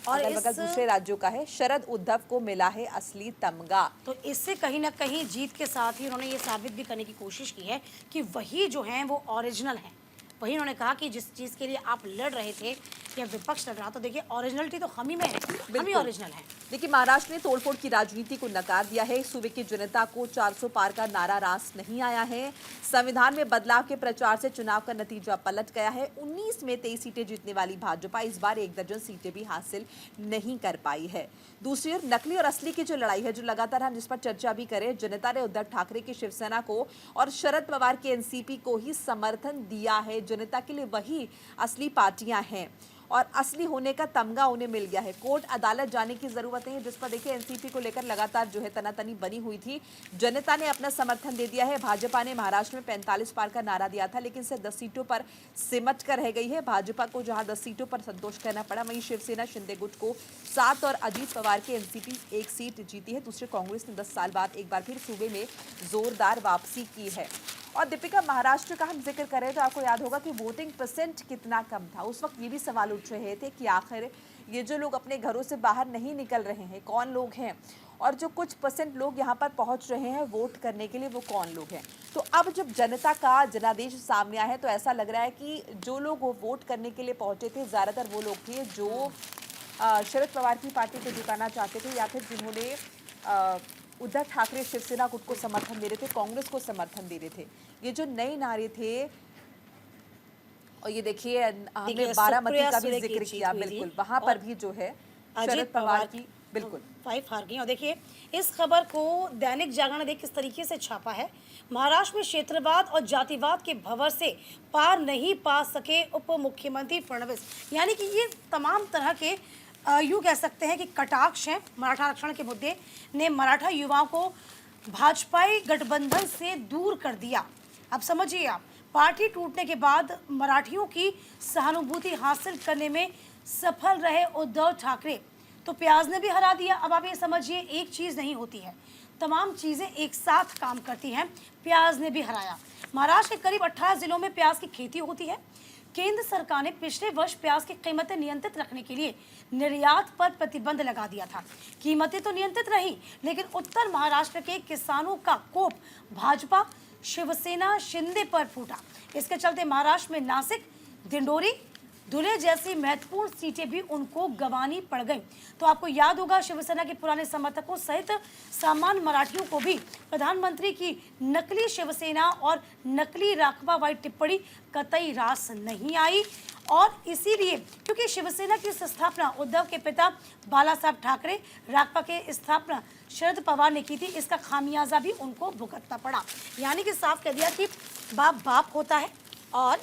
और अगल दूसरे राज्यों का है। शरद उद्धव को मिला है असली तमगा। तो इससे कहीं ना कहीं जीत के साथ ही उन्होंने ये साबित भी करने की कोशिश की है कि वही जो हैं वो ओरिजिनल हैं। वही उन्होंने कहा कि जिस चीज़ के लिए आप लड़ रहे थे या विपक्ष लड़ रहा, तो देखिए ओरिजिनलिटी तो हम ही में है, हम ही ओरिजिनल है। देखिए महाराष्ट्र ने तोड़फोड़ की राजनीति को नकार दिया है। सूबे की जनता को 400 पार का नारा रास नहीं आया है। संविधान में बदलाव के प्रचार से चुनाव का नतीजा पलट गया है। 19 में 23 सीटें जीतने वाली भाजपा इस बार 1 दर्जन सीटें भी हासिल नहीं कर पाई है। दूसरी ओर नकली और असली की जो लड़ाई है, जो लगातार हम जिस पर चर्चा भी करें, जनता ने उद्धव ठाकरे की शिवसेना को और शरद पवार के एनसीपी को ही समर्थन दिया है। जनता के लिए वही असली पार्टियां हैं और असली होने का तमगा उन्हें मिल गया है। कोर्ट अदालत जाने की जरूरत नहीं है, जिस पर देखिए एनसीपी को लेकर लगातार जो है तनातनी बनी हुई थी। जनता ने अपना समर्थन दे दिया है। भाजपा ने महाराष्ट्र में 45 पार का नारा दिया था, लेकिन सिर्फ 10 सीटों पर सिमट कर रह गई है। भाजपा को जहां 10 सीटों पर संतोष करना पड़ा, वहीं शिवसेना शिंदे गुट को 7 और अजीत पवार की एनसीपी 1 सीट जीती है। दूसरे कांग्रेस ने 10 साल बाद एक बार फिर सूबे में जोरदार वापसी की है। और दीपिका, महाराष्ट्र का हम जिक्र करें तो आपको याद होगा कि वोटिंग परसेंट कितना कम था। उस वक्त ये भी सवाल उठ रहे थे कि आखिर ये जो लोग अपने घरों से बाहर नहीं निकल रहे हैं कौन लोग हैं, और जो कुछ परसेंट लोग यहाँ पर पहुँच रहे हैं वोट करने के लिए वो कौन लोग हैं। तो अब जब जनता का जनादेश सामने आया है तो ऐसा लग रहा है कि जो लोग वो वोट करने के लिए पहुँचे थे ज़्यादातर वो लोग थे जो शरद पवार की पार्टी को जिताना चाहते थे, या फिर जिन्होंने उद्धव ठाकरे शिवसेना गुट को समर्थन दे रहे थे, कांग्रेस को समर्थन दे रहे थे। ये जो नए नारे थे, और ये देखिए हमने बारामती का भी जिक्र किया, बिल्कुल वहां पर भी जो है शरद पवार की बिल्कुल 5 हार गई। और देखिए इस खबर को दैनिक जागरण ने किस तरीके से छापा है। महाराष्ट्र में क्षेत्रवाद और जातिवाद के भंवर से पार नहीं पा सके उप मुख्यमंत्री फडणवीस। यानी कि ये तमाम तरह के यूँ कह सकते हैं कि कटाक्ष हैं। मराठा आरक्षण के मुद्दे ने मराठा युवाओं को भाजपाई गठबंधन से दूर कर दिया। अब समझिए आप, पार्टी टूटने के बाद मराठियों की सहानुभूति हासिल करने में सफल रहे उद्धव ठाकरे, तो प्याज ने भी हरा दिया। अब आप ये समझिए, एक चीज नहीं होती है, तमाम चीजें एक साथ काम करती हैं। प्याज ने भी हराया। महाराष्ट्र के करीब 18 जिलों में प्याज की खेती होती है। केंद्र सरकार ने पिछले वर्ष प्याज की कीमतें नियंत्रित रखने के लिए निर्यात पर प्रतिबंध लगा दिया था। कीमतें तो नियंत्रित रही, लेकिन उत्तर महाराष्ट्र के किसानों का कोप भाजपा, शिवसेना, शिंदे पर फूटा। इसके चलते महाराष्ट्र में नासिक, दिंडोरी, धुले जैसी महत्वपूर्ण सीटें भी उनको गंवानी पड़ गई। तो आपको याद होगा, शिवसेना के पुराने समर्थकों सहित सामान्य मराठियों को भी प्रधानमंत्री की नकली शिवसेना और नकली राखवा वाली टिप्पणी कतई रास नहीं आई। और इसीलिए, क्योंकि शिवसेना की स्थापना उद्धव के पिता बाला साहब ठाकरे, राखवा के स्थापना शरद पवार ने की थी, इसका खामियाजा भी उनको भुगतना पड़ा। यानी कि साफ कह दिया कि बाप बाप होता है और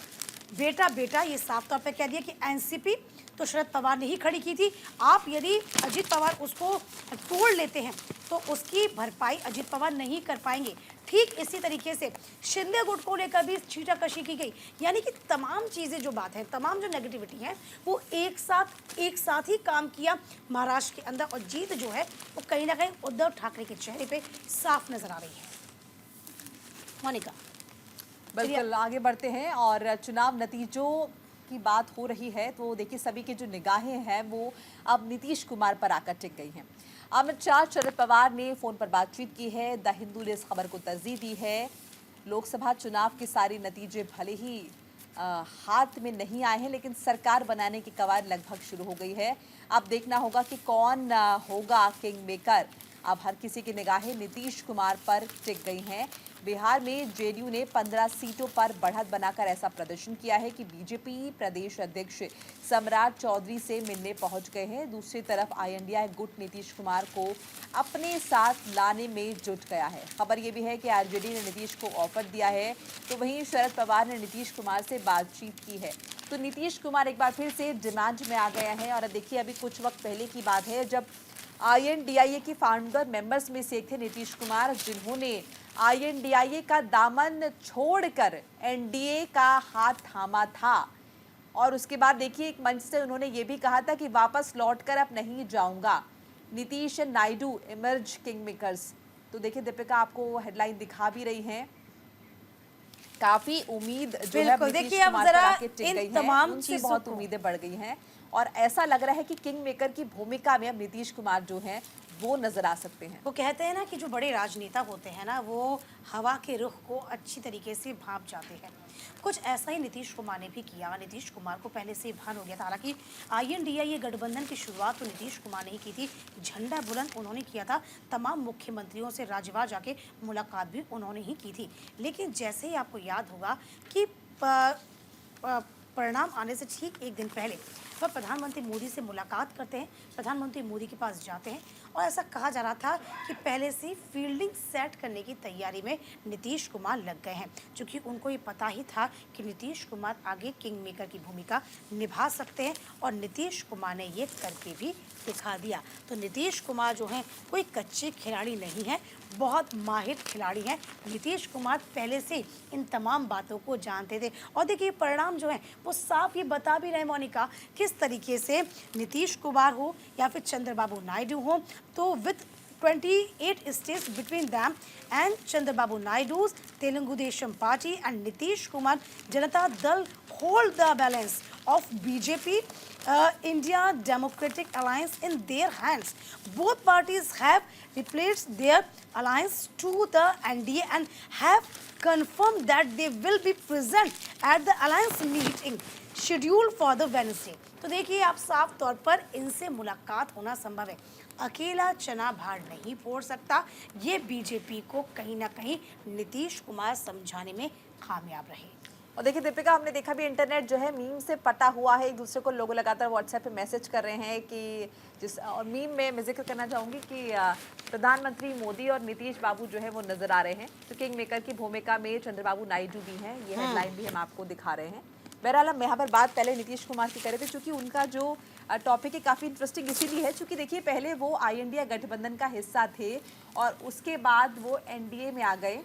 बेटा बेटा, ये साफ तौर पे कह दिया कि एनसीपी तो शरद पवार ने ही खड़ी की थी। आप यदि अजीत पवार उसको तोड़ लेते हैं तो उसकी भरपाई अजीत पवार नहीं कर पाएंगे। ठीक इसी तरीके से शिंदे गुट को लेकर भी छींटाकशी की गई। यानी कि तमाम चीज़ें जो बात है, तमाम जो नेगेटिविटी है, वो एक साथ ही काम किया महाराष्ट्र के अंदर, और जीत जो है वो कहीं ना कहीं उद्धव ठाकरे के चेहरे पे साफ नजर आ रही है। मोनिका, बिल्कुल आगे बढ़ते हैं और चुनाव नतीजों की बात हो रही है तो देखिए सभी की जो निगाहें हैं वो अब नीतीश कुमार पर आकर टिक गई हैं। अमित शाह, शरद पवार ने फोन पर बातचीत की है। द हिंदू ने इस खबर को तरजीह दी है। लोकसभा चुनाव के सारे नतीजे भले ही हाथ में नहीं आए हैं, लेकिन सरकार बनाने की कवायद लगभग शुरू हो गई है। अब देखना होगा कि कौन होगा किंग मेकर। अब हर किसी की निगाहें नीतीश कुमार पर टिक गई हैं। बिहार में जेडीयू ने 15 सीटों पर बढ़त बनाकर ऐसा प्रदर्शन किया है कि बीजेपी प्रदेश अध्यक्ष सम्राट चौधरी से मिलने पहुंच गए हैं। दूसरी तरफ आईएनडीआई गुट नीतीश कुमार को अपने साथ लाने में जुट गया है। खबर यह भी है कि आरजेडी ने नीतीश को ऑफर दिया है, तो वहीं शरद पवार ने नीतीश कुमार से बातचीत की है। तो नीतीश कुमार एक बार फिर से डिमांड में आ गया है। और देखिए, अभी कुछ वक्त पहले की बात है जब आईएनडीआई के फाउंडर मेंबर्स में से एक थे नीतीश कुमार, जिन्होंने आईएनडीआई का दामन छोड़कर एनडीए का हाथ थामा था। और उसके बाद देखिए, एक मंच से उन्होंने ये भी कहा था कि वापस लौटकर अब नहीं जाऊंगा। Nitish and Naidu emerge king makers. तो देखिए दीपिका, आपको हेडलाइन दिखा भी रही है। काफी उम्मीद जो है नीतीश कुमार पर आके टिक गई है, उनसे बहुत उम्मीदें बढ़ गई हैं। और ऐसा लग रहा है कि किंग मेकर की भूमिका में अब नीतीश कुमार जो हैं वो नजर आ सकते हैं। वो कहते हैं ना कि जो बड़े राजनेता होते हैं ना, वो हवा के रुख को अच्छी तरीके से भांप जाते हैं। कुछ ऐसा ही नीतीश कुमार ने भी किया। नीतीश कुमार को पहले से भान हो गया था। हालांकि आईएनडीआई गठबंधन की शुरुआत तो नीतीश कुमार ने ही की थी, झंडा बुलंद उन्होंने किया था, तमाम मुख्यमंत्रियों से राज्यवार जाके मुलाकात भी उन्होंने ही की थी। लेकिन जैसे ही आपको याद होगा कि परिणाम आने से ठीक एक दिन पहले वह प्रधानमंत्री मोदी से मुलाकात करते हैं, प्रधानमंत्री मोदी के पास जाते हैं, और ऐसा कहा जा रहा था कि पहले से फील्डिंग सेट करने की तैयारी में नीतीश कुमार लग गए हैं, क्योंकि उनको ये पता ही था कि नीतीश कुमार आगे किंग मेकर की भूमिका निभा सकते हैं, और नीतीश कुमार ने ये करके भी दिखा दिया। तो नीतीश कुमार जो हैं कोई कच्चे खिलाड़ी नहीं है, बहुत माहिर खिलाड़ी हैं। नीतीश कुमार पहले से इन तमाम बातों को जानते थे। और देखिए, परिणाम जो है वो साफ ये बता भी रहे मोनिका, किस तरीके से नीतीश कुमार हो या फिर चंद्रबाबू नायडू हो, तो with 28 states between them and Chandrababu Naidu's Telugu Desam Party and Nitish Kumar Janata Dal hold the balance of BJP India Democratic Alliance in their hands. Both parties have replaced their alliance to the NDA and have confirmed that they will be present at the alliance meeting scheduled for the Wednesday. तो देखिए, आप साफ तौर पर इनसे मुलाकात होना संभव है। अकेला चना भाड़ नहीं फोड़ सकता। ये बीजेपी को कहीं ना कहीं नीतीश कुमार समझाने में कामयाब रहे। और देखिए दीपिका, हमने देखा भी इंटरनेट जो है मीम से पटा हुआ है। एक दूसरे को लोग लगातार व्हाट्सएप पे मैसेज कर रहे हैं कि और मीम में मैं जिक्र करना चाहूँगी कि प्रधानमंत्री मोदी और नीतीश बाबू जो है वो नजर आ रहे हैं। तो किंग मेकर की भूमिका में चंद्रबाबू नायडू भी हैं, ये हेडलाइन भी हम आपको दिखा रहे हैं। बहरहाल हम यहाँ पर बात पहले नीतीश कुमार की करे थे, चूँकि उनका जो टॉपिक है काफ़ी इंटरेस्टिंग इसीलिए है क्योंकि देखिए, पहले वो आईएनडीए गठबंधन का हिस्सा थे और उसके बाद वो एनडीए में आ गए।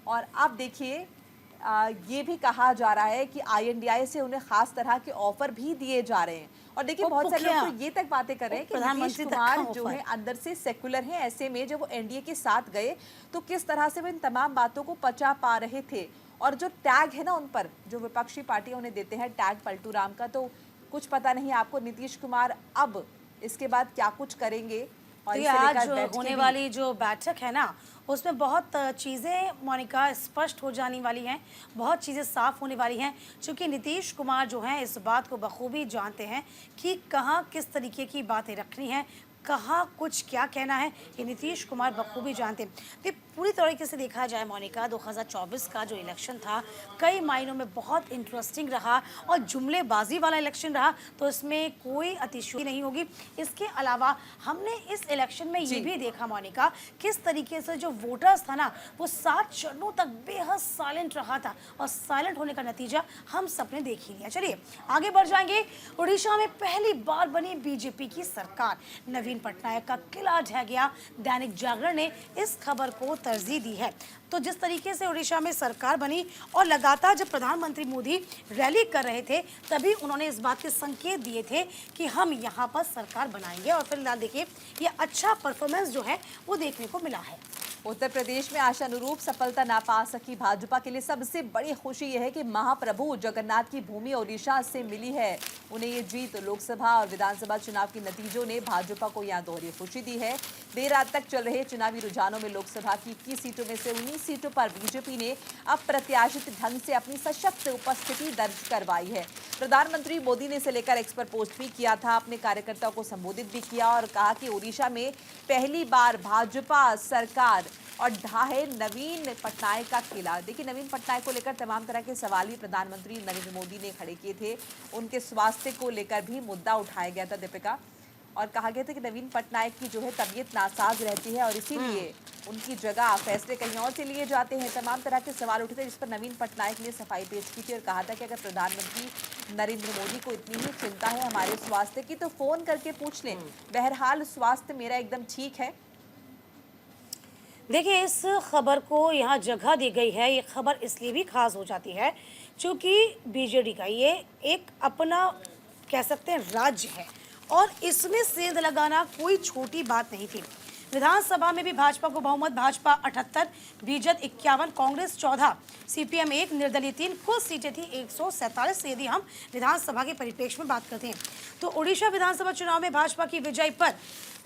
और अब देखिए, ये भी कहा जा रहा है कि INDI से उन्हें खास तरह के ऑफर भी दिए जा रहे हैं। और देखिए बहुत सारे लोग तो ये तक बातें कर रहे हैं कि नीतीश प्रधानमंत्री तक कुमार का जो ऑफर। है अंदर से सेकुलर हैं, ऐसे में जब वो NDA के साथ गए तो किस तरह से वो इन तमाम बातों को पचा पा रहे थे। और जो टैग है ना उन पर, जो विपक्षी पार्टियां उन्हें देते हैं टैग पलटू राम का, तो कुछ पता नहीं आपको नीतीश कुमार अब इसके बाद क्या कुछ करेंगे। और तो ये इसे आज लेकर बैठ के होने भी वाली जो बैठक है ना, उसमें बहुत चीज़ें मोनिका स्पष्ट हो जाने वाली हैं, बहुत चीज़ें साफ होने वाली हैं, क्योंकि नीतीश कुमार जो हैं इस बात को बखूबी जानते हैं कि कहाँ किस तरीके की बातें रखनी हैं, कहाँ कुछ क्या कहना है, ये नीतीश कुमार बखूबी जानते हैं। तो पूरी तरीके से देखा जाए मोनिका, 2024 का जो इलेक्शन था कई मायनों में बहुत इंटरेस्टिंग रहा और जुमलेबाजी वाला इलेक्शन रहा, तो इसमें कोई अतिशयोक्ति नहीं होगी। इसके अलावा हमने इस इलेक्शन में ये भी देखा मोनिका, किस तरीके से जो वोटर्स था ना वो 7 चरणों तक बेहद साइलेंट रहा था, और साइलेंट होने का नतीजा हम सबने देख ही लिया। चलिए आगे बढ़ जाएंगे। उड़ीसा में पहली बार बनी बीजेपी की सरकार, नवीन पटनायक का किला ढह गया। दैनिक जागरण ने इस खबर को तरजीह दी है। तो जिस तरीके से उड़ीसा में सरकार बनी और लगातार जब प्रधानमंत्री मोदी रैली कर रहे थे तभी उन्होंने इस बात के संकेत दिए थे कि हम यहाँ पर सरकार बनाएंगे, और फिलहाल देखिए ये अच्छा परफॉर्मेंस जो है वो देखने को मिला है। उत्तर प्रदेश में आशानुरूप सफलता ना पा सकी भाजपा के लिए सबसे बड़ी खुशी यह है कि महाप्रभु जगन्नाथ की भूमि ओडिशा से मिली है। उन्हें ये जीत लोकसभा और विधानसभा चुनाव के नतीजों ने भाजपा को यहाँ दोहरी खुशी दी है। देर रात तक चल रहे चुनावी रुझानों में लोकसभा की 21 सीटों में से 19 सीटों पर बीजेपी ने अप्रत्याशित ढंग से अपनी सशक्त उपस्थिति दर्ज करवाई है। प्रधानमंत्री मोदी ने इसे लेकर एक्स पर पोस्ट भी किया था, अपने कार्यकर्ताओं को संबोधित भी किया और कहा कि ओडिशा में पहली बार भाजपा सरकार और ढहा है नवीन पटनायक का किला। देखिए नवीन पटनायक को लेकर तमाम तरह के सवाल भी प्रधानमंत्री नरेंद्र मोदी ने खड़े किए थे। उनके स्वास्थ्य को लेकर भी मुद्दा उठाया गया था दीपिका, और कहा गया था कि नवीन पटनायक की जो है तबीयत नासाज रहती है और इसीलिए उनकी जगह फैसले कहीं और से लिए जाते हैं। तमाम तरह के सवाल उठे थे जिस पर नवीन पटनायक ने सफाई पेश की थी और कहा था कि अगर प्रधानमंत्री नरेंद्र मोदी को इतनी ही चिंता है हमारे स्वास्थ्य की तो फोन करके पूछ लें। बहरहाल स्वास्थ्य मेरा एकदम ठीक है। देखिए इस खबर को यहाँ जगह दी गई है, ये खबर इसलिए भी खास हो जाती है क्योंकि बीजेडी का ये एक अपना कह सकते हैं राज्य है और इसमें सेंध लगाना कोई छोटी बात नहीं थी। विधानसभा में भी भाजपा को बहुमत, भाजपा 78, बीजेड 51, कांग्रेस 14, CPM 1, निर्दलीय 3, कुल सीटें थी 147। यदि हम विधानसभा के परिप्रेक्ष्य में बात करते हैं तो उड़ीसा विधानसभा चुनाव में भाजपा की विजय पर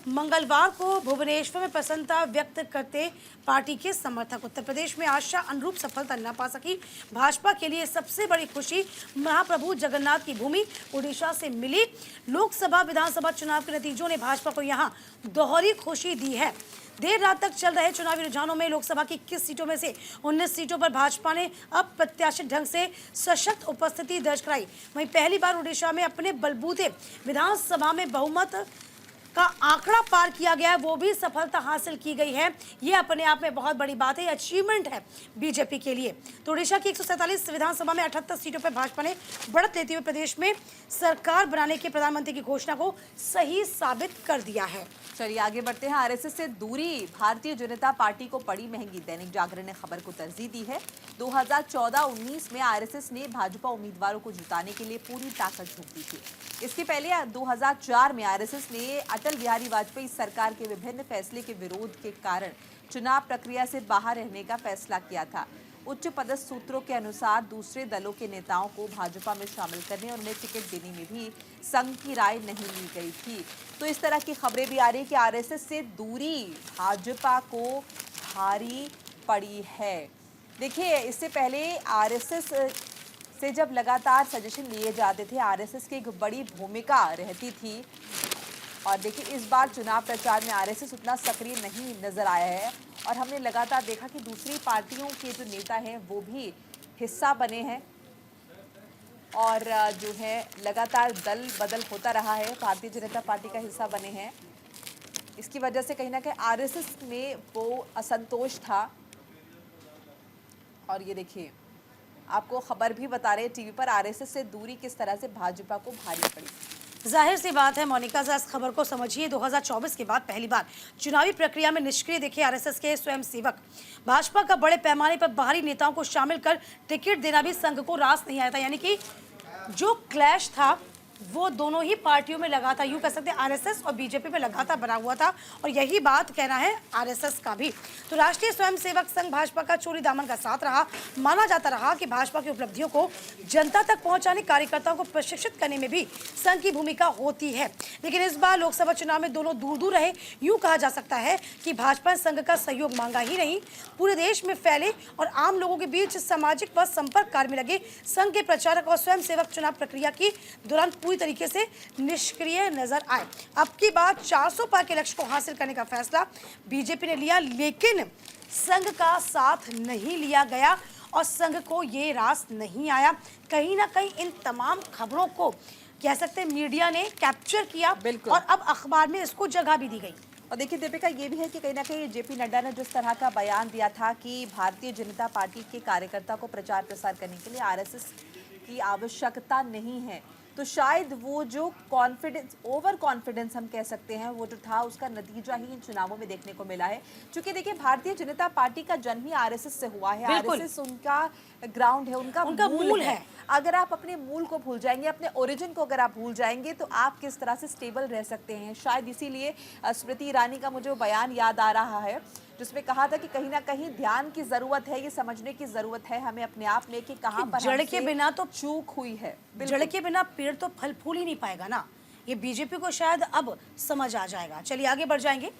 मंगलवार को भुवनेश्वर में प्रसन्नता व्यक्त करते पार्टी के समर्थक। उत्तर प्रदेश में आशा अनुरूप सफलता न पा सकी भाजपा के लिए सबसे बड़ी खुशी महाप्रभु जगन्नाथ की भूमि उड़ीसा से मिली। लोकसभा विधानसभा चुनाव के नतीजों ने भाजपा को यहां दोहरी खुशी दी है। देर रात तक चल रहे चुनावी रुझानों में लोकसभा की 21 सीटों में से 19 सीटों पर भाजपा ने अप्रत्याशित ढंग से सशक्त उपस्थिति दर्ज कराई। वहीं पहली बार उड़ीसा में अपने बलबूते विधानसभा में बहुमत का आंकड़ा पार किया गया है, वो भी सफलता हासिल की गई है। ये अपने आप में बहुत बड़ी बात है, अचीवमेंट है बीजेपी के लिए। तो उड़ीसा की 147 विधानसभा में 78 सीटों पर भाजपा ने बढ़त लेते हुए प्रदेश में सरकार बनाने के प्रधानमंत्री की घोषणा को सही साबित कर दिया है। चलिए आगे बढ़ते हैं। आरएसएस से दूरी भारतीय जनता पार्टी को पड़ी महंगी, दैनिक जागरण ने खबर को तरजीह दी है। 2014-19 में आरएसएस ने भाजपा उम्मीदवारों को जिताने के लिए पूरी ताकत झोंक दी थी। इसके पहले 2004 में आरएसएस ने अटल बिहारी वाजपेयी सरकार के विभिन्न फैसले के विरोध के कारण चुनाव प्रक्रिया से बाहर रहने का फैसला किया था। उच्च पदस्थ सूत्रों के अनुसार दूसरे दलों के नेताओं को भाजपा में शामिल करने और उन्हें टिकट देने में भी संघ की राय नहीं ली गई थी। तो इस तरह की खबरें भी आ रही है कि आरएसएस से दूरी भाजपा को भारी पड़ी है। देखिए इससे पहले आरएसएस से जब लगातार सजेशन लिए जाते थे, आरएसएस की एक बड़ी भूमिका रहती थी। और देखिए इस बार चुनाव प्रचार में आरएसएस उतना सक्रिय नहीं नजर आया है और हमने लगातार देखा कि दूसरी पार्टियों के जो नेता हैं वो भी हिस्सा बने हैं और जो है लगातार दल बदल होता रहा है। भारतीय जनता पार्टी का हिस्सा बने हैं, इसकी वजह से कहीं ना कहीं आरएसएस में वो असंतोष था। और ये देखिए आपको खबर भी बता रहे टीवी पर, आरएसएस से दूरी किस तरह से भाजपा को भारी पड़ी। जाहिर सी बात है मोनिका, जरा इस खबर को समझिए। 2024 के बाद पहली बार चुनावी प्रक्रिया में निष्क्रिय दिखे आरएसएस के स्वयं सेवक। भाजपा का बड़े पैमाने पर बाहरी नेताओं को शामिल कर टिकट देना भी संघ को रास नहीं आया था। यानी कि जो क्लैश था वो दोनों ही पार्टियों में लगातार, यूं कह सकते हैं आरएसएस और बीजेपी में लगातार बना हुआ था, और यही बात कहना है आरएसएस का भी। तो राष्ट्रीय स्वयंसेवक संघ भाजपा का चोरी दामन का साथ रहा। माना जाता रहा कि भाजपा की उपलब्धियों को जनता तक पहुंचाने, कार्यकर्ताओं को प्रशिक्षित करने में भी संघ की भूमिका होती है। लेकिन इस बार लोकसभा चुनाव में दोनों दूर दूर रहे। यूं कहा जा सकता है कि भाजपा ने संघ का सहयोग मांगा ही नहीं, पूरे देश में फैले और आम लोगों के बीच सामाजिक व संपर्क कार्य में लगे संघ के प्रचारक और स्वयंसेवक चुनाव प्रक्रिया की दौरान पूरी तरीके से निष्क्रिय नजर आए। अब की बात 400 पार के लक्ष्य को हासिल करने का फैसला बीजेपी ने लिया, लेकिन संघ का साथ नहीं लिया गया और संघ को ये रास नहीं आया। कहीं ना कहीं इन तमाम खबरों को कह सकते हैं मीडिया ने कैप्चर किया, बिल्कुल। और अब अखबार में इसको जगह भी दी गई। और देखिए दीपिका, ये भी है कि कहीं ना कहीं जेपी नड्डा ने जिस तरह का बयान दिया था कि भारतीय जनता पार्टी के कार्यकर्ता को प्रचार प्रसार करने के लिए आरएसएस की आवश्यकता नहीं है, तो शायद वो जो कॉन्फिडेंस, ओवर कॉन्फिडेंस हम कह सकते हैं, वो जो था उसका नतीजा ही इन चुनावों में देखने को मिला है। क्योंकि देखिए भारतीय जनता पार्टी का जन्म ही आरएसएस से हुआ है। बिल्कुल। आरएसएस उनका ग्राउंड है, उनका मूल है। अगर आप अपने मूल को भूल जाएंगे, अपने ओरिजिन को अगर आप भूल जाएंगे, तो आप किस तरह से स्टेबल रह सकते हैं। शायद इसीलिए स्मृति ईरानी का मुझे वो बयान याद आ रहा है जिसमें कहा था कि कहीं ना कहीं ध्यान की जरूरत है, ये समझने की जरूरत है हमें अपने आप में कि कहाँ पर जड़ के हमसे बिना तो चूक हुई है। जड़ के बिना पेड़ तो फल फूल ही नहीं पाएगा ना। ये बीजेपी को शायद अब समझ आ जाएगा। चलिए आगे बढ़ जाएंगे।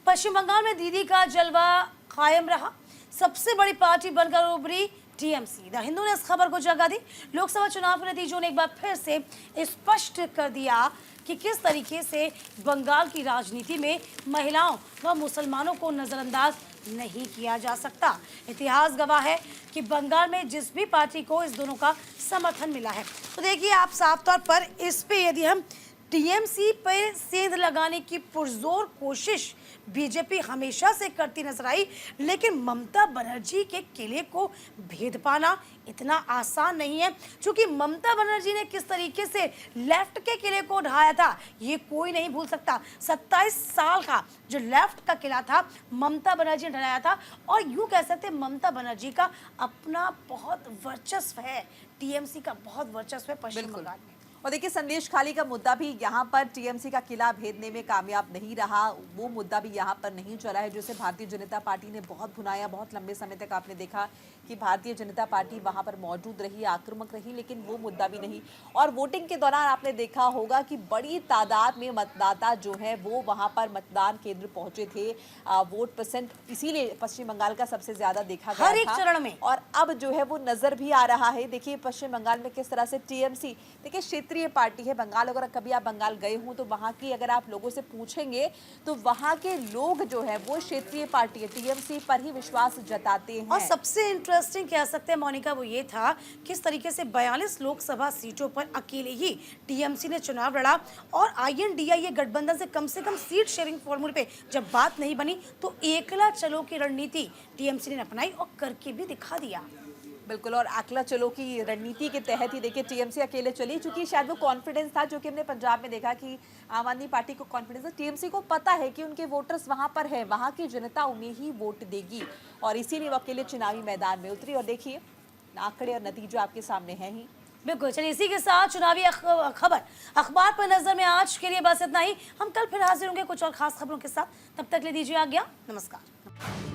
पश्चिम बंगाल में दीदी का जलवा कायम रहा, सबसे बड़ी पार्टी बनकर उभरी टीएमसी। द हिंदू ने इस खबर को जगह दी। लोकसभा चुनाव के नतीजों ने एक बार फिर से स्पष्ट कर दिया कि किस तरीके से बंगाल की राजनीति में महिलाओं व मुसलमानों को नजरअंदाज नहीं किया जा सकता। इतिहास गवाह है कि बंगाल में जिस भी पार्टी को इस दोनों का समर्थन मिला है। तो देखिए आप साफ तौर पर इस पे यदि हम टीएमसी पर सेंध लगाने की पुरजोर कोशिश बीजेपी हमेशा से करती नजर आई, लेकिन ममता बनर्जी के किले को भेद पाना इतना आसान नहीं है। क्योंकि ममता बनर्जी ने किस तरीके से लेफ्ट के किले को ढाया था ये कोई नहीं भूल सकता। 27 साल का जो लेफ्ट का किला था ममता बनर्जी ने ढाया था, और यूं कह सकते ममता बनर्जी का अपना बहुत वर्चस्व है, टीएमसी का बहुत वर्चस्व है पश्चिम बंगाल में। और देखिए संदेश खाली का मुद्दा भी यहाँ पर टीएमसी का किला भेदने में कामयाब नहीं रहा। वो मुद्दा भी यहाँ पर नहीं चला है जिसे भारतीय जनता पार्टी ने बहुत भुनाया। बहुत लंबे समय तक आपने देखा कि भारतीय जनता पार्टी वहाँ पर मौजूद रही, आक्रामक रही, लेकिन वो मुद्दा भी नहीं। और वोटिंग के दौरान आपने देखा होगा कि बड़ी तादाद में मतदाता जो है वो वहाँ पर मतदान केंद्र पहुंचे थे। वोट परसेंट इसीलिए पश्चिम बंगाल का सबसे ज्यादा देखा गया हर एक चरण में। और अब जो है वो नजर भी आ रहा है। देखिए पश्चिम बंगाल में किस तरह से टीएमसी, देखिए क्षेत्रीय पार्टी है बंगाल। अगर कभी आप बंगाल गए हो तो वहाँ की अगर आप लोगों से पूछेंगे तो वहाँ के लोग जो है वो क्षेत्रीय पार्टी है टीएमसी पर ही विश्वास जताते हैं। और सबसे इंटरेस्टिंग कह सकते हैं मोनिका वो ये था किस तरीके से 42 लोकसभा सीटों पर अकेले ही टीएमसी ने चुनाव लड़ा, और आईएनडीआईए गठबंधन से कम सीट शेयरिंग फॉर्मूले पे जब बात नहीं बनी तो एकला चलो की रणनीति टीएमसी ने अपनाई और करके भी दिखा दिया। बिल्कुल, और अकेला चलो की रणनीति के तहत ही देखिए टीएमसी अकेले चली, क्योंकि शायद वो कॉन्फिडेंस था जो कि हमने पंजाब में देखा कि आम आदमी पार्टी को कॉन्फिडेंस है। टीएमसी को पता है कि उनके वोटर्स वहां पर है, वहां की जनता उन्हें ही वोट देगी, और इसीलिए वो अकेले चुनावी मैदान में उतरी। और देखिए आंकड़े और नतीजे आपके सामने हैं ही। बिल्कुल। चलिए इसी के साथ चुनावी खबर अखबार पर नजर में आज के लिए बस इतना ही। हम कल फिर हाजिर होंगे कुछ और खास खबरों के साथ। तब तक ले दीजिए आज्ञा। नमस्कार।